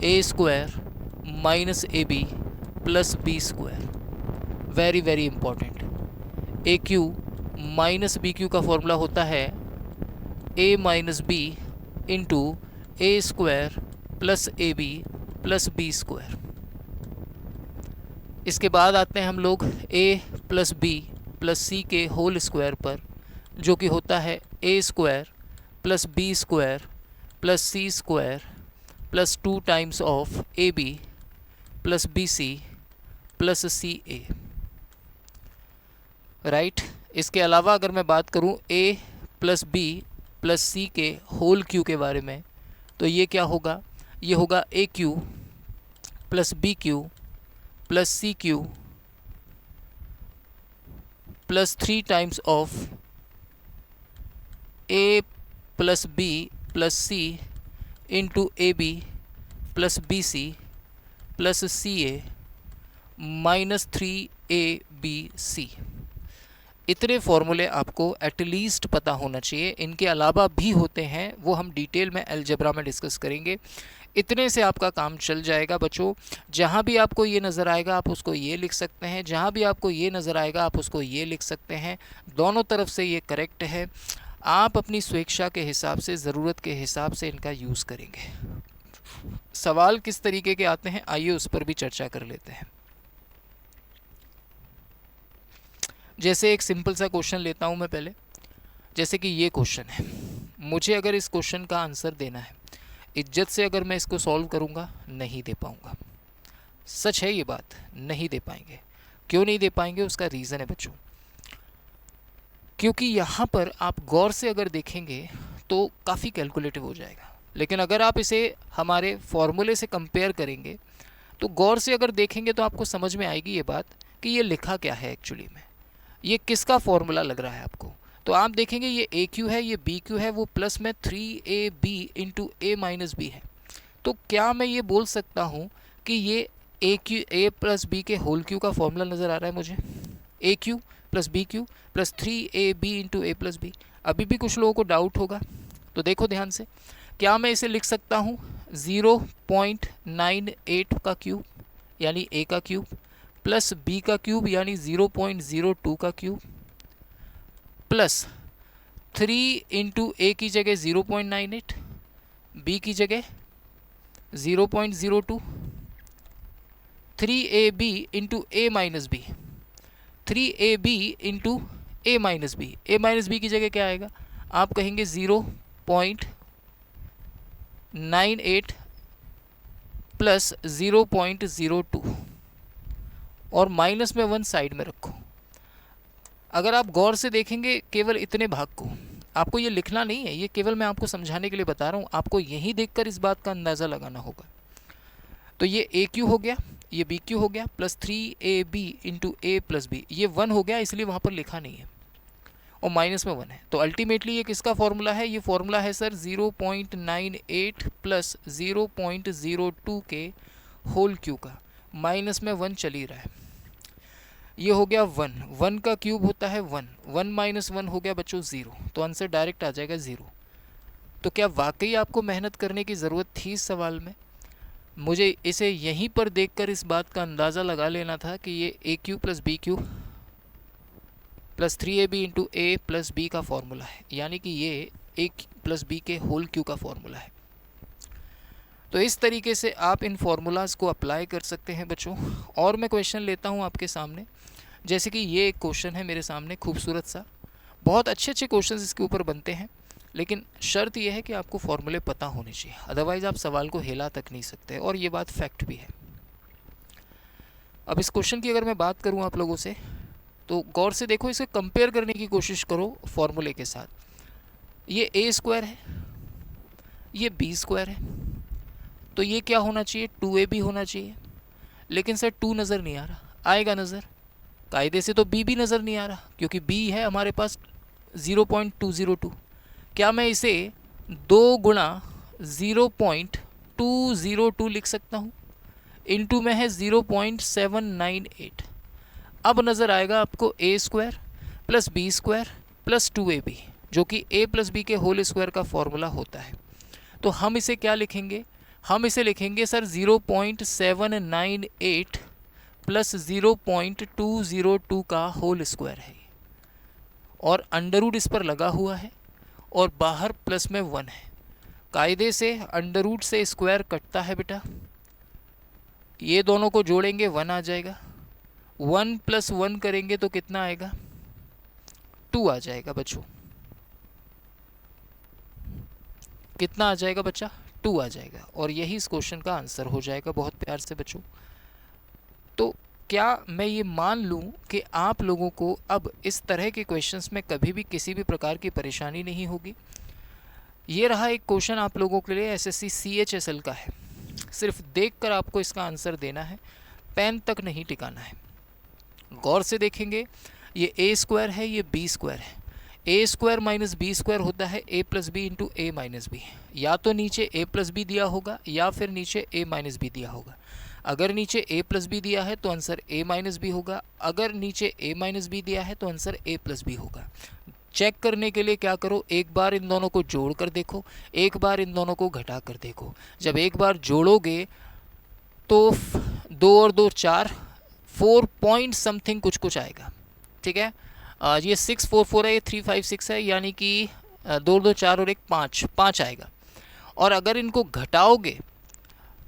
A square minus A B plus B square. Very very important. A cube minus B cube का फॉर्मूला होता है a minus B into A square plus A B plus B square. इसके बाद आते हैं हम लोग a plus B plus C के होल स्क्वायर पर, जो कि होता है a square plus B square plus C square plus 2 times of A B plus B C plus C A, right. इसके अलावा अगर मैं बात करूं a plus B plus C के होल क्यू के बारे में, तो ये क्या होगा? ये होगा A cube plus B cube plus C cube plus 3 times of a plus B plus C into A B plus B C plus C A minus 3abc। इतने फॉर्मूले आपको एटलीस्ट पता होना चाहिए। इनके अलावा भी होते हैं, वो हम डिटेल में अलजेब्रा में डिस्कस करेंगे। इतने से आपका काम चल जाएगा बच्चों। जहाँ भी आपको ये नज़र आएगा आप उसको ये लिख सकते हैं, जहाँ भी आपको ये नज़र आएगा आप उसको ये लिख सकते हैं। दोनों तरफ से ये करेक्ट है। आप अपनी स्वेच्छा के हिसाब से, ज़रूरत के हिसाब से इनका यूज़ करेंगे। सवाल किस तरीके के आते हैं, आइए उस पर भी चर्चा कर लेते हैं। जैसे एक सिंपल सा क्वेश्चन लेता हूँ मैं पहले। जैसे कि ये क्वेश्चन है, मुझे अगर इस क्वेश्चन का आंसर देना है, इज्जत से अगर मैं इसको सॉल्व करूँगा नहीं दे पाऊँगा। सच है ये बात, नहीं दे पाएंगे। क्यों नहीं दे पाएंगे? उसका रीज़न है बच्चों, क्योंकि यहाँ पर आप गौर से अगर देखेंगे तो काफ़ी कैलकुलेटिव हो जाएगा। लेकिन अगर आप इसे हमारे फॉर्मूले से कंपेयर करेंगे तो गौर से अगर देखेंगे तो आपको समझ में आएगी ये बात कि ये लिखा क्या है एक्चुअली में, ये किसका फॉर्मूला लग रहा है आपको। तो आप देखेंगे ये ए क्यू है, ये बी क्यू है, वो प्लस में 3ab into A minus B है। तो क्या मैं ये बोल सकता हूँ कि ये ए क्यू, ए प्लस बी के होल क्यू का फॉर्मूला नज़र आ रहा है मुझे, A cube plus B cube plus 3ab into A plus B. अभी भी कुछ लोगों को डाउट होगा, तो देखो ध्यान से। क्या मैं इसे लिख सकता हूँ 0.98 का क्यूब यानी ए का क्यूब प्लस बी का क्यूब यानी 0.02 का क्यूब प्लस 3 इंटू ए की जगह 0.98, बी की जगह 0.02, 3ab into A minus B, 3ab into A minus B, A minus B की जगह क्या आएगा, आप कहेंगे 0.98 प्लस 0.02 और माइनस में 1 साइड में रखो। अगर आप गौर से देखेंगे केवल इतने भाग को, आपको ये लिखना नहीं है, ये केवल मैं आपको समझाने के लिए बता रहा हूँ, आपको यहीं देखकर इस बात का अंदाज़ा लगाना होगा। तो ये ए क्यू हो गया, ये बी क्यू हो गया, प्लस 3ab इंटू ए प्लस बी, ये 1 हो गया इसलिए वहाँ पर लिखा नहीं है और माइनस में 1 है। तो अल्टीमेटली ये किसका फॉर्मूला है, ये फॉर्मूला है सर 0.98 प्लस 0.02 के होल क्यू का, माइनस में 1 चल ही रहा है। ये हो गया 1, 1 का क्यूब होता है 1, 1 माइनस 1 हो गया बच्चों 0, तो आंसर डायरेक्ट आ जाएगा 0। तो क्या वाकई आपको मेहनत करने की ज़रूरत थी इस सवाल में? मुझे इसे यहीं पर देखकर इस बात का अंदाज़ा लगा लेना था कि ये ए cube plus B cube plus 3ab into ए प्लस बी का फॉर्मूला है, यानी कि ये ए प्लस बी के होल क्यू का फॉर्मूला है। तो इस तरीके से आप इन फार्मूलाज़ को अप्लाई कर सकते हैं बच्चों। और मैं क्वेश्चन लेता हूँ आपके सामने, जैसे कि ये एक क्वेश्चन है मेरे सामने खूबसूरत सा, बहुत अच्छे अच्छे क्वेश्चंस इसके ऊपर बनते हैं, लेकिन शर्त यह है कि आपको फॉर्मूले पता होने चाहिए, अदरवाइज़ आप सवाल को हिला तक नहीं सकते, और ये बात फैक्ट भी है। अब इस क्वेश्चन की अगर मैं बात करूँ आप लोगों से, तो गौर से देखो, इसे कंपेयर करने की कोशिश करो फॉर्मूले के साथ। ये ए स्क्वायर है, ये बी स्क्वायर है, तो ये क्या होना चाहिए, 2ab होना चाहिए। लेकिन सर 2 नज़र नहीं आ रहा, आएगा नज़र, कायदे से तो b भी नज़र नहीं आ रहा, क्योंकि b है हमारे पास 0.202। क्या मैं इसे 2 गुणा 0.202 लिख सकता हूँ? इनटू में है 0.798। अब नज़र आएगा आपको a square plus B square plus 2ab, जो कि a प्लस बी के होल स्क्वायर का फॉर्मूला होता है। तो हम इसे क्या लिखेंगे, हम इसे लिखेंगे सर 0.798 प्लस 0.202 का होल स्क्वायर है, और अंडर रूट इस पर लगा हुआ है और बाहर प्लस में 1 है। कायदे से अंडर रूट से स्क्वायर कटता है बेटा, ये दोनों को जोड़ेंगे 1 आ जाएगा, 1 प्लस 1 करेंगे तो कितना आएगा, 2 आ जाएगा बच्चों। कितना आ जाएगा बच्चा, 2 आ जाएगा, और यही इस क्वेश्चन का आंसर हो जाएगा बहुत प्यार से बच्चों। तो क्या मैं ये मान लूँ कि आप लोगों को अब इस तरह के क्वेश्चंस में कभी भी किसी भी प्रकार की परेशानी नहीं होगी? ये रहा एक क्वेश्चन आप लोगों के लिए एसएससी CHSL का है, सिर्फ देखकर आपको इसका आंसर देना है, पेन तक नहीं टिकाना है। गौर से देखेंगे, ये ए स्क्वायर है, ये बी स्क्वायर है, ए स्क्वायर माइनस बी स्क्वायर होता है ए plus B into A minus B. या तो नीचे ए प्लस बी दिया होगा या फिर नीचे ए माइनस बी दिया होगा। अगर नीचे ए प्लस बी दिया है तो आंसर ए माइनस बी होगा, अगर नीचे ए माइनस बी दिया है तो आंसर ए प्लस बी होगा। चेक करने के लिए क्या करो, एक बार इन दोनों को जोड़ कर देखो, एक बार इन दोनों को घटा कर देखो। जब एक बार जोड़ोगे तो 2 और 2 4, 4 पॉइंट समथिंग कुछ कुछ आएगा, ठीक है। ये 644 है, ये 356 है, यानी कि 2 2 4 और 1 5 आएगा। और अगर इनको घटाओगे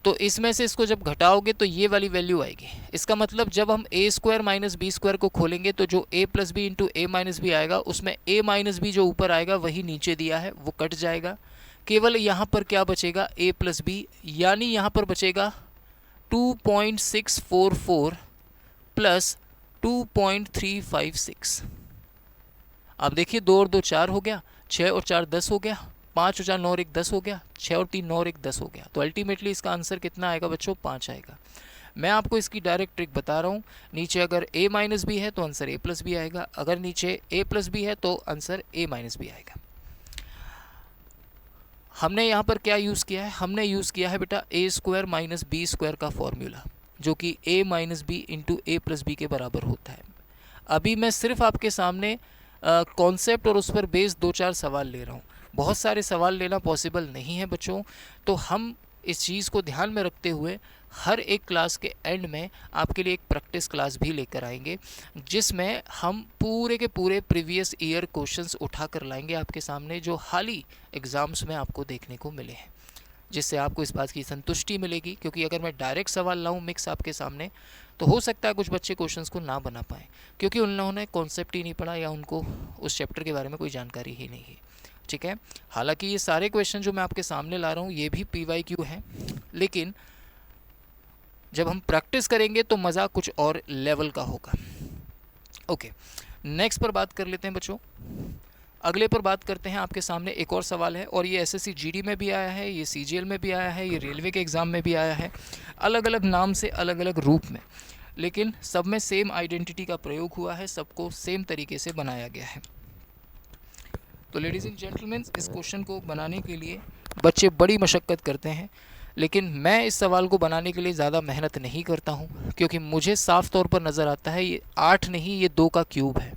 तो इसमें से इसको जब घटाओगे तो ये वाली वैल्यू आएगी। इसका मतलब जब हम ए स्क्वायर माइनस बी स्क्वायर को खोलेंगे तो जो ए plus B into A minus B आएगा, उसमें ए माइनस बी जो ऊपर आएगा वही नीचे दिया है, वो कट जाएगा। केवल यहाँ पर क्या बचेगा, ए प्लस बी, यानी यहाँ पर बचेगा 2.644 प्लस 2.356। अब देखिए 2 और 2 4 हो गया, 6 और 4 10 हो गया, 5 और 4 9 और 1 10 हो गया, 6 और 3 9 और 1 10 हो गया। तो अल्टीमेटली इसका आंसर कितना आएगा बच्चों, 5 आएगा। मैं आपको इसकी डायरेक्ट ट्रिक बता रहा हूँ, नीचे अगर a माइनस बी है तो आंसर a प्लस बी आएगा, अगर नीचे a प्लस बी है तो आंसर a माइनस बी आएगा। हमने यहाँ पर क्या यूज़ किया है, हमने यूज़ किया है बेटा A square minus B square का फॉर्मूला, जो कि a minus B into A plus B के बराबर होता है। अभी मैं सिर्फ आपके सामने कॉन्सेप्ट और उस पर बेस्ड 2-4 सवाल ले रहा हूँ, बहुत सारे सवाल लेना पॉसिबल नहीं है बच्चों। तो हम इस चीज़ को ध्यान में रखते हुए हर एक क्लास के एंड में आपके लिए एक प्रैक्टिस क्लास भी लेकर आएंगे, जिसमें हम पूरे के पूरे प्रीवियस ईयर क्वेश्चंस उठा कर लाएंगे आपके सामने, जो हाल ही एग्ज़ाम्स में आपको देखने को मिले हैं। जिससे आपको इस बात की संतुष्टि मिलेगी, क्योंकि अगर मैं डायरेक्ट सवाल लाऊं मिक्स आपके सामने तो हो सकता है कुछ बच्चे क्वेश्चंस को ना बना पाएँ, क्योंकि उन्होंने कॉन्सेप्ट ही नहीं पढ़ा या उनको उस चैप्टर के बारे में कोई जानकारी ही नहीं है। ठीक है, हालांकि ये सारे क्वेश्चन जो मैं आपके सामने ला रहा हूँ ये भी PYQ हैं, लेकिन जब हम प्रैक्टिस करेंगे तो मज़ा कुछ और लेवल का होगा। ओके, नेक्स्ट पर बात कर लेते हैं बच्चों। अगले पर बात करते हैं। आपके सामने एक और सवाल है और ये SSC GD में भी आया है, ये CGL में भी आया है, ये रेलवे के एग्ज़ाम में भी आया है, अलग अलग नाम से अलग अलग रूप में, लेकिन सब में सेम आइडेंटिटी का प्रयोग हुआ है, सबको सेम तरीके से बनाया गया है। तो लेडीज़ एंड जेंटलमैन, इस क्वेश्चन को बनाने के लिए बच्चे बड़ी मशक्क़त करते हैं, लेकिन मैं इस सवाल को बनाने के लिए ज़्यादा मेहनत नहीं करता हूँ, क्योंकि मुझे साफ़ तौर पर नज़र आता है ये 8 नहीं, ये 2 का क्यूब है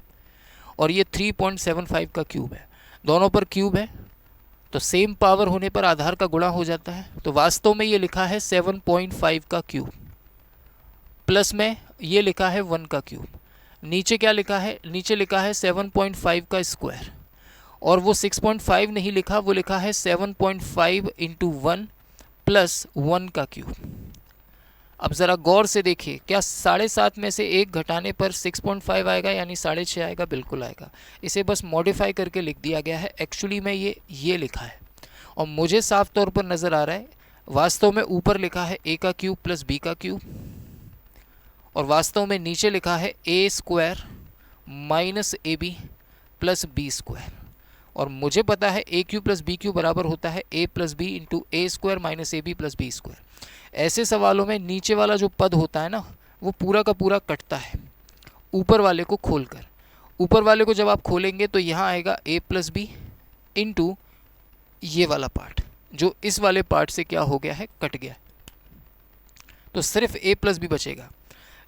और ये 3.75 का क्यूब है। दोनों पर क्यूब है तो सेम पावर होने पर आधार का गुणा हो जाता है। तो वास्तव में ये लिखा है 7.5 का क्यूब, प्लस में ये लिखा है 1 का क्यूब। नीचे क्या लिखा है? नीचे लिखा है 7.5 का स्क्वायर, और वो 6.5 नहीं लिखा, वो लिखा है 7.5 इंटू 1 प्लस 1 का क्यूब। अब ज़रा गौर से देखिए, क्या 7.5 में से 1 घटाने पर 6.5 आएगा, यानी 6.5 आएगा? बिल्कुल आएगा। इसे बस मॉडिफाई करके लिख दिया गया है। एक्चुअली में ये लिखा है और मुझे साफ तौर पर नज़र आ रहा है वास्तव में ऊपर लिखा है a का क्यूब प्लस b का क्यूब, और वास्तव में नीचे लिखा है a square minus AB plus b square. और मुझे पता है a cube plus b cube बराबर होता है a plus B into a square minus AB plus b square. ऐसे सवालों में नीचे वाला जो पद होता है ना, वो पूरा का पूरा कटता है ऊपर वाले को खोलकर। ऊपर वाले को जब आप खोलेंगे तो यहाँ आएगा a प्लस बी इंटू ये वाला पार्ट, जो इस वाले पार्ट से क्या हो गया है, कट गया। तो सिर्फ a प्लस बी बचेगा,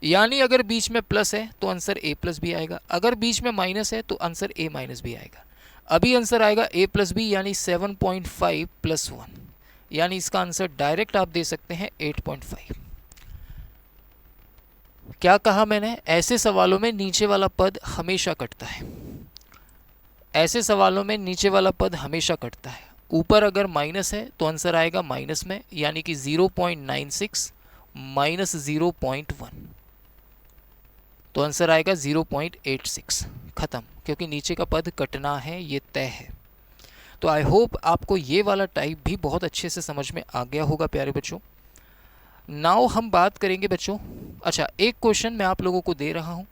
यानी अगर बीच में प्लस है तो आंसर a प्लस बी आएगा, अगर बीच में माइनस है तो आंसर a माइनस बी आएगा। अभी आंसर आएगा a प्लस बी यानी 7.5 प्लस 1, यानी इसका आंसर डायरेक्ट आप दे सकते हैं 8.5। क्या कहा मैंने? ऐसे सवालों में नीचे वाला पद हमेशा कटता है। ऐसे सवालों में नीचे वाला पद हमेशा कटता है। ऊपर अगर माइनस है तो आंसर आएगा माइनस में, यानी कि 0.96 माइनस 0.1, तो आंसर आएगा 0.86। ख़त्म, क्योंकि नीचे का पद कटना है, ये तय है। तो आई होप आपको ये वाला टाइप भी बहुत अच्छे से समझ में आ गया होगा प्यारे बच्चों। नाउ हम बात करेंगे बच्चों, अच्छा एक क्वेश्चन मैं आप लोगों को दे रहा हूँ,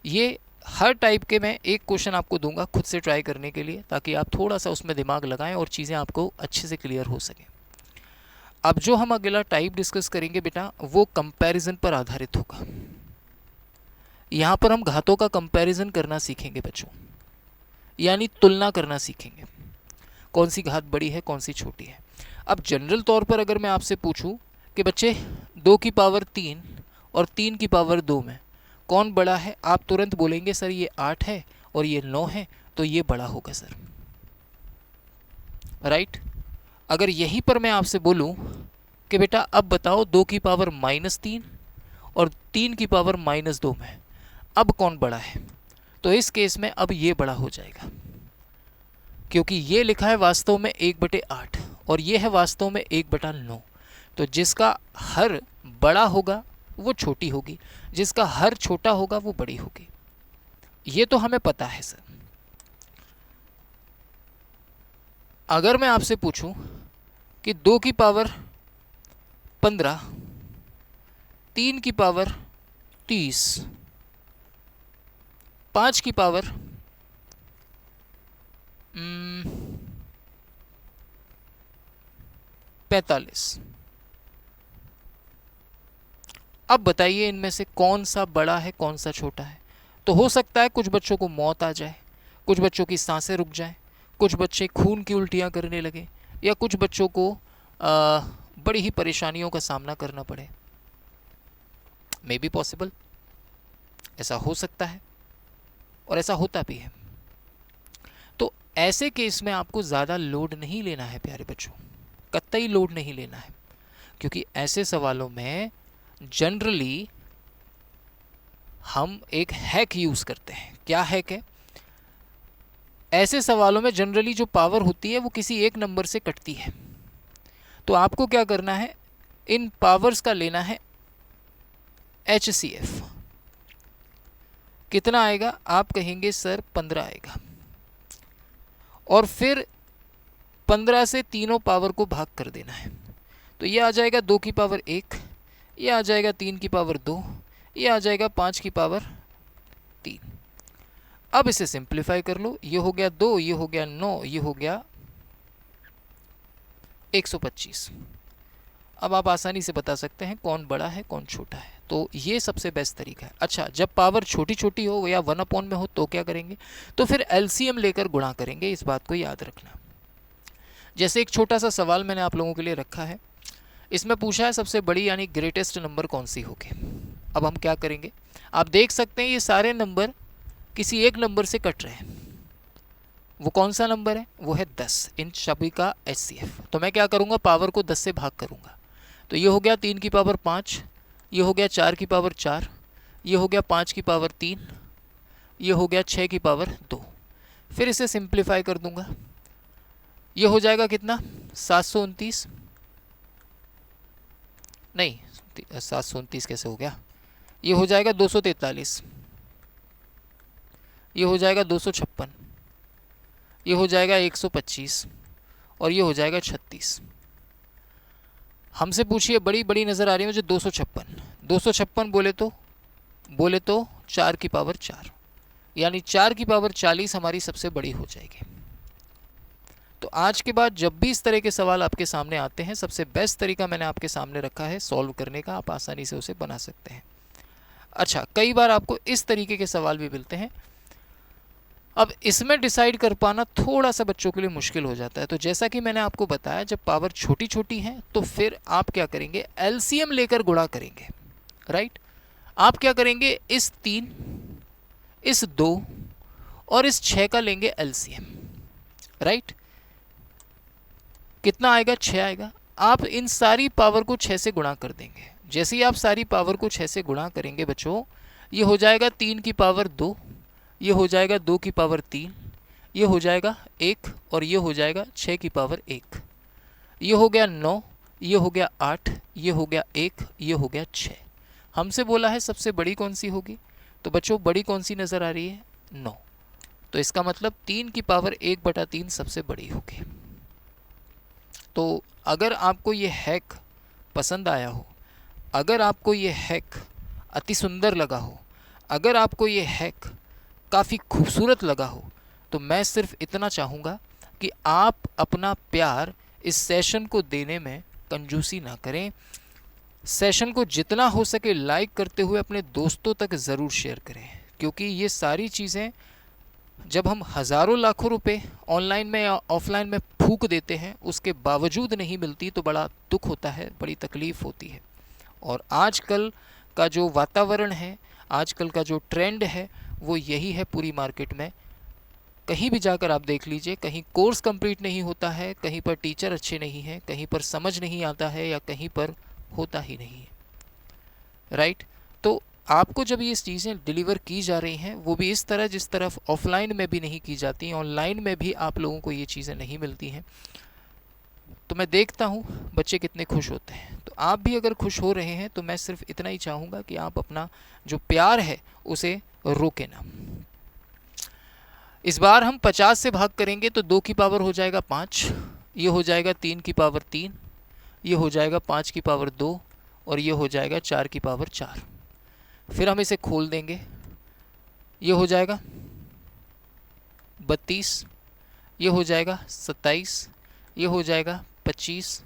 ये हर टाइप के मैं एक क्वेश्चन आपको दूंगा खुद से ट्राई करने के लिए, ताकि आप थोड़ा सा उसमें दिमाग लगाएं और चीज़ें आपको अच्छे से क्लियर हो सकें। अब जो हम अगला टाइप डिस्कस करेंगे बेटा, वो कंपैरिजन पर आधारित होगा। यहाँ पर हम घातों का कंपैरिजन करना सीखेंगे बच्चों, यानी तुलना करना सीखेंगे, कौन सी घात बड़ी है कौन सी छोटी है। अब जनरल तौर पर अगर मैं आपसे पूछूं कि बच्चे 2 की पावर 3 और 3 की पावर 2 में कौन बड़ा है, आप तुरंत बोलेंगे सर ये 8 है और ये 9 है, तो ये बड़ा होगा सर, राइट। अगर यहीं पर मैं आपसे बोलूं कि बेटा अब बताओ 2 की पावर -3 और 3 की पावर -2 में अब कौन बड़ा है, तो इस केस में अब ये बड़ा हो जाएगा, क्योंकि ये लिखा है वास्तव में 1/8 और ये है वास्तव में 1/9। तो जिसका हर बड़ा होगा वो छोटी होगी, जिसका हर छोटा होगा वो बड़ी होगी। ये तो हमें पता है सर। अगर मैं आपसे पूछूं कि 2 की पावर 15, 3 की पावर 30, 5 की पावर 45, अब बताइए इनमें से कौन सा बड़ा है कौन सा छोटा है। तो हो सकता है कुछ बच्चों को मौत आ जाए, कुछ बच्चों की सांसें रुक जाएं, कुछ बच्चे खून की उल्टियां करने लगे, या कुछ बच्चों को बड़ी ही परेशानियों का सामना करना पड़े। मे बी पॉसिबल, ऐसा हो सकता है और ऐसा होता भी है। तो ऐसे केस में आपको ज़्यादा लोड नहीं लेना है प्यारे बच्चों, कतई लोड नहीं लेना है, क्योंकि ऐसे सवालों में जनरली हम एक हैक यूज़ करते हैं। क्या हैक है? ऐसे सवालों में जनरली जो पावर होती है वो किसी एक नंबर से कटती है। तो आपको क्या करना है, इन पावर्स का लेना है HCF। कितना आएगा, आप कहेंगे सर 15 आएगा, और फिर 15 से तीनों पावर को भाग कर देना है। तो ये आ जाएगा 2 की पावर 1, ये आ जाएगा 3 की पावर 2, ये आ जाएगा 5 की पावर 3। अब इसे सिंप्लीफाई कर लो, ये हो गया 2, ये हो गया 9, ये हो गया 125। अब आप आसानी से बता सकते हैं कौन बड़ा है कौन छोटा है, तो ये सबसे बेस्ट तरीका है। अच्छा, जब पावर छोटी छोटी हो या 1 में हो तो क्या करेंगे, तो फिर LCM लेकर गुणा करेंगे, इस बात को याद रखना। जैसे एक छोटा सा सवाल मैंने आप लोगों के लिए रखा है, इसमें पूछा है सबसे बड़ी यानी ग्रेटेस्ट नंबर कौन सी होगी। अब हम क्या करेंगे, आप देख सकते हैं ये सारे नंबर किसी एक नंबर से कट रहे हैं, वो कौन सा नंबर है, वो है 10। इन सभी का HCF। तो मैं क्या करूँगा, पावर को 10 से भाग करूँगा। तो ये हो गया 3 की पावर 5, ये हो गया 4 की पावर 4, ये हो गया 5 की पावर 3, ये हो गया 6 की पावर 2। फिर इसे सिंप्लीफाई कर दूंगा, ये हो जाएगा कितना, 729, नहीं 729 कैसे हो गया, ये हो जाएगा 243, ये हो जाएगा 256, ये हो जाएगा 125, और ये हो जाएगा 36। हमसे पूछिए बड़ी बड़ी नज़र आ रही है मुझे 256 बोले तो 4 की पावर 4, यानी 4 की पावर 40 हमारी सबसे बड़ी हो जाएगी। तो आज के बाद जब भी इस तरह के सवाल आपके सामने आते हैं, सबसे बेस्ट तरीका मैंने आपके सामने रखा है सॉल्व करने का, आप आसानी से उसे बना सकते हैं। अच्छा, कई बार आपको इस तरीके के सवाल भी मिलते हैं, अब इसमें डिसाइड कर पाना थोड़ा सा बच्चों के लिए मुश्किल हो जाता है। तो जैसा कि मैंने आपको बताया, जब पावर छोटी छोटी है तो फिर आप क्या करेंगे, LCM लेकर गुणा करेंगे, राइट। आप क्या करेंगे, इस 3, इस 2 और इस 6 का लेंगे LCM, राइट। कितना आएगा, 6 आएगा। आप इन सारी पावर को 6 से गुणा कर देंगे। जैसे ही आप सारी पावर को 6 से गुणा करेंगे बच्चों, ये हो जाएगा 3 की पावर 2, ये हो जाएगा 2 की पावर 3, ये हो जाएगा 1, और ये हो जाएगा 6 की पावर 1, ये हो गया 9, ये हो गया 8, ये हो गया 1, ये हो गया 6। हमसे बोला है सबसे बड़ी कौन सी होगी, तो बच्चों बड़ी कौन सी नज़र आ रही है, 9। तो इसका मतलब 3 की पावर 1/3 सबसे बड़ी होगी। तो अगर आपको ये हैक पसंद आया हो, अगर आपको ये हैक अति सुंदर लगा हो, अगर आपको ये हैक काफ़ी खूबसूरत लगा हो, तो मैं सिर्फ इतना चाहूँगा कि आप अपना प्यार इस सेशन को देने में कंजूसी ना करें। सेशन को जितना हो सके लाइक करते हुए अपने दोस्तों तक ज़रूर शेयर करें, क्योंकि ये सारी चीज़ें जब हम हज़ारों लाखों रुपए ऑनलाइन में या ऑफलाइन में फूंक देते हैं, उसके बावजूद नहीं मिलती तो बड़ा दुख होता है, बड़ी तकलीफ़ होती है। और आजकल का जो वातावरण है, आजकल का जो ट्रेंड है, वो यही है पूरी मार्केट में। कहीं भी जाकर आप देख लीजिए, कहीं कोर्स कंप्लीट नहीं होता है, कहीं पर टीचर अच्छे नहीं हैं, कहीं पर समझ नहीं आता है, या कहीं पर होता ही नहीं है, राइट। तो आपको जब ये चीज़ें डिलीवर की जा रही हैं, वो भी इस तरह जिस तरफ ऑफलाइन में भी नहीं की जाती, ऑनलाइन में भी आप लोगों को ये चीज़ें नहीं मिलती हैं, तो मैं देखता हूँ बच्चे कितने खुश होते हैं। तो आप भी अगर खुश हो रहे हैं तो मैं सिर्फ इतना ही चाहूँगा कि आप अपना जो प्यार है उसे रोके ना। इस बार हम 50 से भाग करेंगे तो 2 की पावर हो जाएगा 5, ये हो जाएगा 3 की पावर 3, ये हो जाएगा 5 की पावर 2, और ये हो जाएगा 4 की पावर 4। फिर हम इसे खोल देंगे, ये हो जाएगा 32, ये हो जाएगा 27, ये हो जाएगा 25,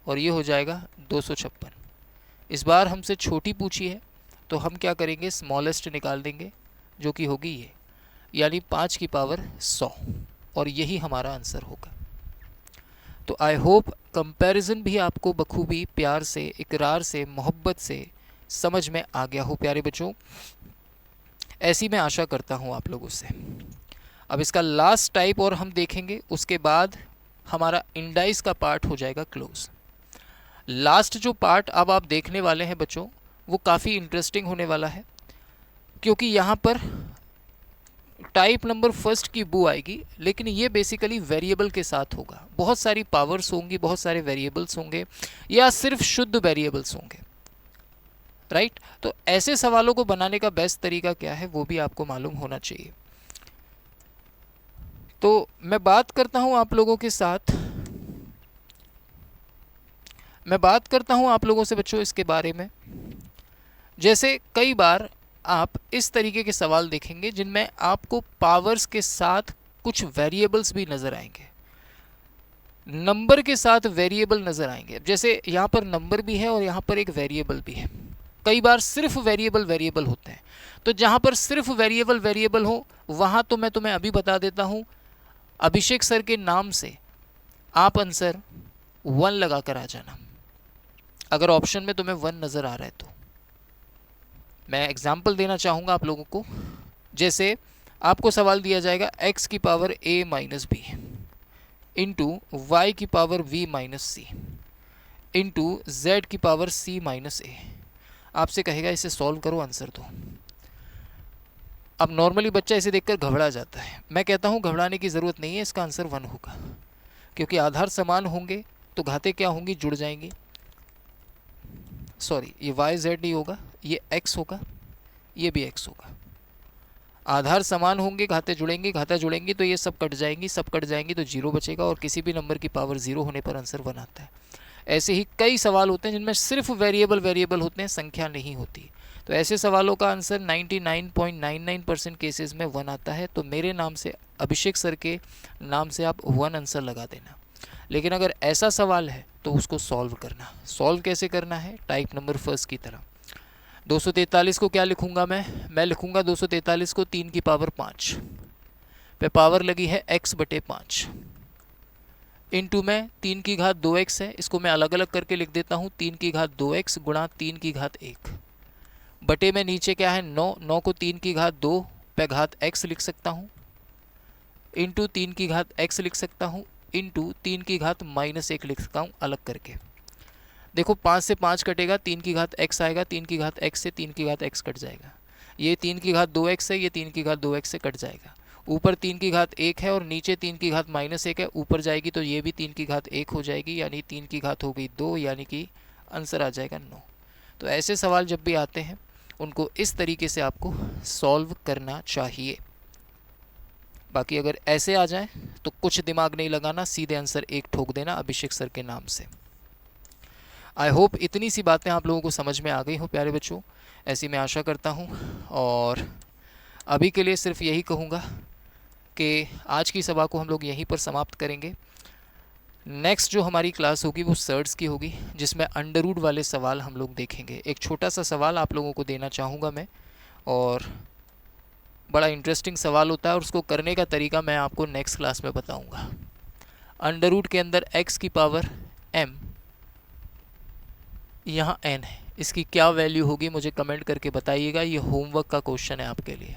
और ये हो जाएगा 256। इस बार हमसे छोटी पूछी है तो हम क्या करेंगे, स्मॉलेस्ट निकाल देंगे, जो कि होगी ये, यानी 5 की पावर 100, और यही हमारा आंसर होगा। तो आई होप कंपैरिजन भी आपको बखूबी प्यार से, इकरार से, मोहब्बत से समझ में आ गया हो प्यारे बच्चों। ऐसी मैं आशा करता हूँ आप लोगों से। अब इसका लास्ट टाइप और हम देखेंगे, उसके बाद हमारा इंडाइस का पार्ट हो जाएगा क्लोज। लास्ट जो पार्ट अब आप देखने वाले हैं बच्चों, वो काफ़ी इंटरेस्टिंग होने वाला है, क्योंकि यहाँ पर टाइप नंबर फर्स्ट की बू आएगी, लेकिन ये बेसिकली वेरिएबल के साथ होगा। बहुत सारी पावर्स होंगी, बहुत सारे वेरिएबल्स होंगे, या सिर्फ शुद्ध वेरिएबल्स होंगे, राइट। तो ऐसे सवालों को बनाने का बेस्ट तरीका क्या है वो भी आपको मालूम होना चाहिए। तो मैं बात करता हूं आप लोगों के साथ, मैं बात करता हूं आप लोगों से बच्चों इसके बारे में। जैसे कई बार आप इस तरीके के सवाल देखेंगे जिनमें आपको पावर्स के साथ कुछ वेरिएबल्स भी नज़र आएंगे, नंबर के साथ वेरिएबल नज़र आएंगे। जैसे यहाँ पर नंबर भी है और यहाँ पर एक वेरिएबल भी है। कई बार सिर्फ वेरिएबल वेरिएबल होते हैं। तो जहाँ पर सिर्फ वेरिएबल वेरिएबल हो वहाँ तो मैं तुम्हें अभी बता देता हूँ, अभिषेक सर के नाम से आप आंसर 1 लगा कर आ जाना, अगर ऑप्शन में तुम्हें 1 नज़र आ रहा है तो। मैं एग्जाम्पल देना चाहूँगा आप लोगों को। जैसे आपको सवाल दिया जाएगा x की power a minus B into Y की power v minus C into Z की पावर c माइनस ए। आपसे कहेगा इसे सॉल्व करो, आंसर दो। अब नॉर्मली बच्चा इसे देखकर घबरा जाता है। मैं कहता हूँ घबराने की ज़रूरत नहीं है, इसका आंसर 1 होगा, क्योंकि आधार समान होंगे तो घातें क्या होंगी, जुड़ जाएंगी। सॉरी, ये y z नहीं होगा, ये x होगा, ये भी x होगा। आधार समान होंगे, घातें जुड़ेंगी, घाता जुड़ेंगी तो ये सब कट जाएंगी, सब कट जाएंगी तो 0 बचेगा, और किसी भी नंबर की पावर 0 होने पर आंसर 1 आता है। ऐसे ही कई सवाल होते हैं जिनमें सिर्फ वेरिएबल वेरिएबल होते हैं, संख्या नहीं होती। तो ऐसे सवालों का आंसर 99.99% केसेस में 1 आता है। तो मेरे नाम से, अभिषेक सर के नाम से आप 1 आंसर लगा देना। लेकिन अगर ऐसा सवाल है तो उसको सॉल्व करना। सॉल्व कैसे करना है, टाइप नंबर फर्स्ट की तरह। 243 को क्या लिखूंगा मैं लिखूंगा 243 को 3 की पावर 5 पे पावर लगी है x बटे 5 इंटू में 3 की घात 2x है, इसको मैं अलग अलग करके लिख देता हूँ। 3 की घात 2x गुणा 3 की घात 1 बटे में नीचे क्या है 9 को 3 की घात 2 पे घात x लिख सकता हूँ, इंटू 3 की घात x लिख सकता हूँ, इंटू 3 की घात माइनस 1 लिख सकता हूँ अलग करके। देखो 5 से 5 कटेगा, 3 की घात x आएगा, 3 की घात x से 3 की घात x कट जाएगा। ये 3 की घात 2x है, ये 3 की घात 2x से कट जाएगा। ऊपर 3 की घात 1 है और नीचे 3 की घात माइनस 1 है, ऊपर जाएगी तो ये भी 3 की घात 1 हो जाएगी, यानी 3 की घात हो गई 2, यानी कि आंसर आ जाएगा 9। तो ऐसे सवाल जब भी आते हैं उनको इस तरीके से आपको सॉल्व करना चाहिए। बाकी अगर ऐसे आ जाए तो कुछ दिमाग नहीं लगाना, सीधे आंसर 1 ठोक देना अभिषेक सर के नाम से। आई होप इतनी सी बातें आप लोगों को समझ में आ गई हो प्यारे बच्चों, ऐसी मैं आशा करता हूँ। और अभी के लिए सिर्फ यही कहूँगा कि आज की सभा को हम लोग यहीं पर समाप्त करेंगे। नेक्स्ट जो हमारी क्लास होगी वो सर्ड्स की होगी, जिसमें अंडर रूट वाले सवाल हम लोग देखेंगे। एक छोटा सा सवाल आप लोगों को देना चाहूँगा मैं, और बड़ा इंटरेस्टिंग सवाल होता है और उसको करने का तरीका मैं आपको नेक्स्ट क्लास में बताऊँगा। अंडर रूट के अंदर x की पावर m, यहाँ n है, इसकी क्या वैल्यू होगी मुझे कमेंट करके बताइएगा। ये होमवर्क का क्वेश्चन है आपके लिए,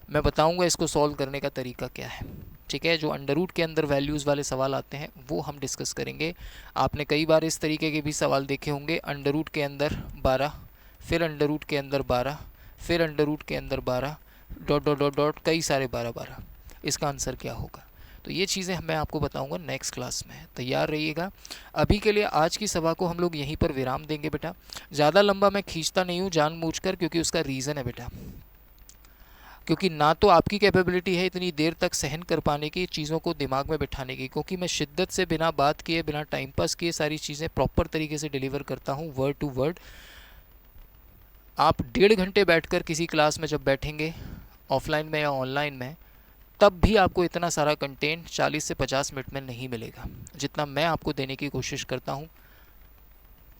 मैं बताऊंगा इसको सॉल्व करने का तरीका क्या है। ठीक है, जो अंडर रूट के अंदर वैल्यूज़ वाले सवाल आते हैं वो हम डिस्कस करेंगे। आपने कई बार इस तरीके के भी सवाल देखे होंगे, अंडर रूट के अंदर 12, फिर अंडर रूट के अंदर 12, फिर अंडर रूट के अंदर 12, डॉट डॉट डॉट डॉट, कई सारे 12, इसका आंसर क्या होगा। तो ये चीज़ें मैं आपको बताऊंगा नेक्स्ट क्लास में, तैयार रहिएगा। अभी के लिए आज की सभा को हम लोग यहीं पर विराम देंगे बेटा। ज़्यादा लंबा मैं खींचता नहीं हूँ जानबूझकर, क्योंकि उसका रीज़न है बेटा, क्योंकि ना तो आपकी कैपेबिलिटी है इतनी देर तक सहन कर पाने की, चीज़ों को दिमाग में बिठाने की, क्योंकि मैं शिद्दत से बिना बात किए, बिना टाइम पास किए सारी चीज़ें प्रॉपर तरीके से डिलीवर करता हूँ, वर्ड टू वर्ड। आप 1.5 घंटे बैठकर किसी क्लास में जब बैठेंगे, ऑफलाइन में या ऑनलाइन में, तब भी आपको इतना सारा कंटेंट 40 से 50 मिनट में नहीं मिलेगा जितना मैं आपको देने की कोशिश करता हूँ।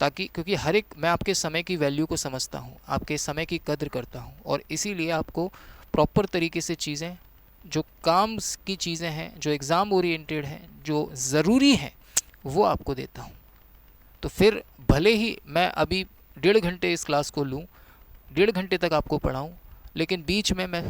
ताकि, क्योंकि हर एक, मैं आपके समय की वैल्यू को समझता हूँ, आपके समय की कद्र करता हूँ, और इसीलिए आपको प्रॉपर तरीके से चीज़ें, जो काम की चीज़ें हैं, जो एग्ज़ाम ओरिएंटेड हैं, जो ज़रूरी हैं, वो आपको देता हूँ। तो फिर भले ही मैं अभी 1.5 घंटे इस क्लास को लूँ, 1.5 घंटे तक आपको पढ़ाऊँ, लेकिन बीच में मैं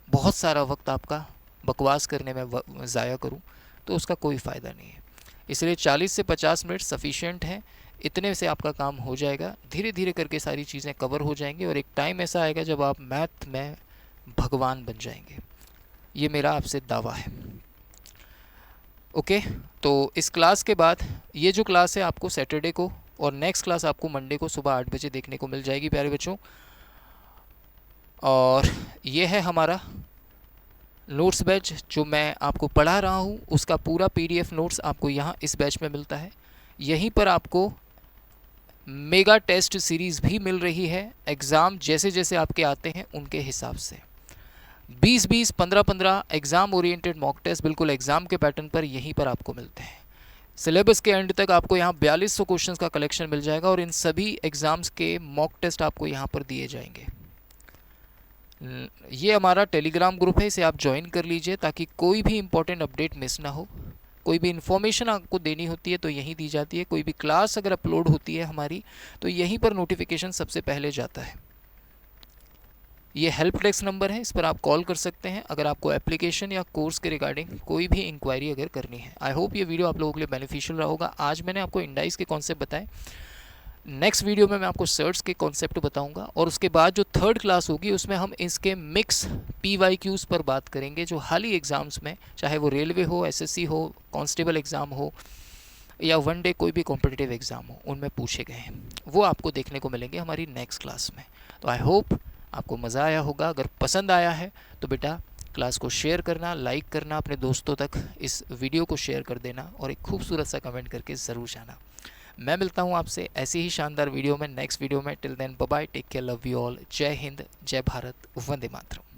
बहुत सारा वक्त आपका बकवास करने में ज़ाया करूँ, तो उसका कोई फ़ायदा नहीं है। इसलिए 40 से 50 मिनट सफिशिएंट है, इतने से आपका काम हो जाएगा। धीरे धीरे करके सारी चीज़ें कवर हो जाएंगी, और एक टाइम ऐसा आएगा जब आप मैथ में भगवान बन जाएंगे। ये मेरा आपसे दावा है। ओके, तो इस क्लास के बाद ये जो क्लास है आपको सैटरडे को और नेक्स्ट क्लास आपको मंडे को सुबह 8 बजे देखने को मिल जाएगी प्यारे बच्चों। और ये है हमारा नोट्स बैच जो मैं आपको पढ़ा रहा हूँ, उसका पूरा PDF नोट्स आपको यहाँ इस बैच में मिलता है। यहीं पर आपको मेगा टेस्ट सीरीज़ भी मिल रही है, एग्ज़ाम जैसे जैसे आपके आते हैं उनके हिसाब से। 20-20, 15-15 एग्ज़ाम ओरिएंटेड मॉक टेस्ट बिल्कुल एग्ज़ाम के पैटर्न पर यहीं पर आपको मिलते हैं। सिलेबस के एंड तक आपको यहाँ 4200 क्वेश्चंस का कलेक्शन मिल जाएगा और इन सभी एग्ज़ाम्स के मॉक टेस्ट आपको यहाँ पर दिए जाएंगे। ये हमारा टेलीग्राम ग्रुप है, इसे आप ज्वाइन कर लीजिए ताकि कोई भी इंपॉर्टेंट अपडेट मिस ना हो। कोई भी इन्फॉर्मेशन आपको देनी होती है तो यहीं दी जाती है। कोई भी क्लास अगर अपलोड होती है हमारी तो यहीं पर नोटिफिकेशन सबसे पहले जाता है। ये हेल्प डेस्क नंबर है, इस पर आप कॉल कर सकते हैं अगर आपको एप्लीकेशन या कोर्स के रिगार्डिंग कोई भी इंक्वायरी अगर करनी है। आई होप ये वीडियो आप लोगों के लिए बेनिफिशियल रहा होगा। आज मैंने आपको इंडाइस के कॉन्सेप्ट बताए, नेक्स्ट वीडियो में मैं आपको सर्ट्स के कॉन्सेप्ट बताऊंगा और उसके बाद जो थर्ड क्लास होगी उसमें हम इसके मिक्स PYQs पर बात करेंगे जो हाल ही एग्ज़ाम्स में, चाहे वो रेलवे हो, SSC हो, कांस्टेबल एग्ज़ाम हो या वन डे कोई भी कॉम्पिटिटिव एग्ज़ाम हो, उनमें पूछे गए हैं, वो आपको देखने को मिलेंगे हमारी नेक्स्ट क्लास में। तो आई होप आपको मज़ा आया होगा। अगर पसंद आया है तो बेटा क्लास को शेयर करना, लाइक करना, अपने दोस्तों तक इस वीडियो को शेयर कर देना और एक खूबसूरत सा कमेंट करके ज़रूर जाना। मैं मिलता हूँ आपसे ऐसी ही शानदार वीडियो में नेक्स्ट वीडियो में। Till then bye bye, take care, love you all. जय हिंद, जय भारत, वंदे मातरम।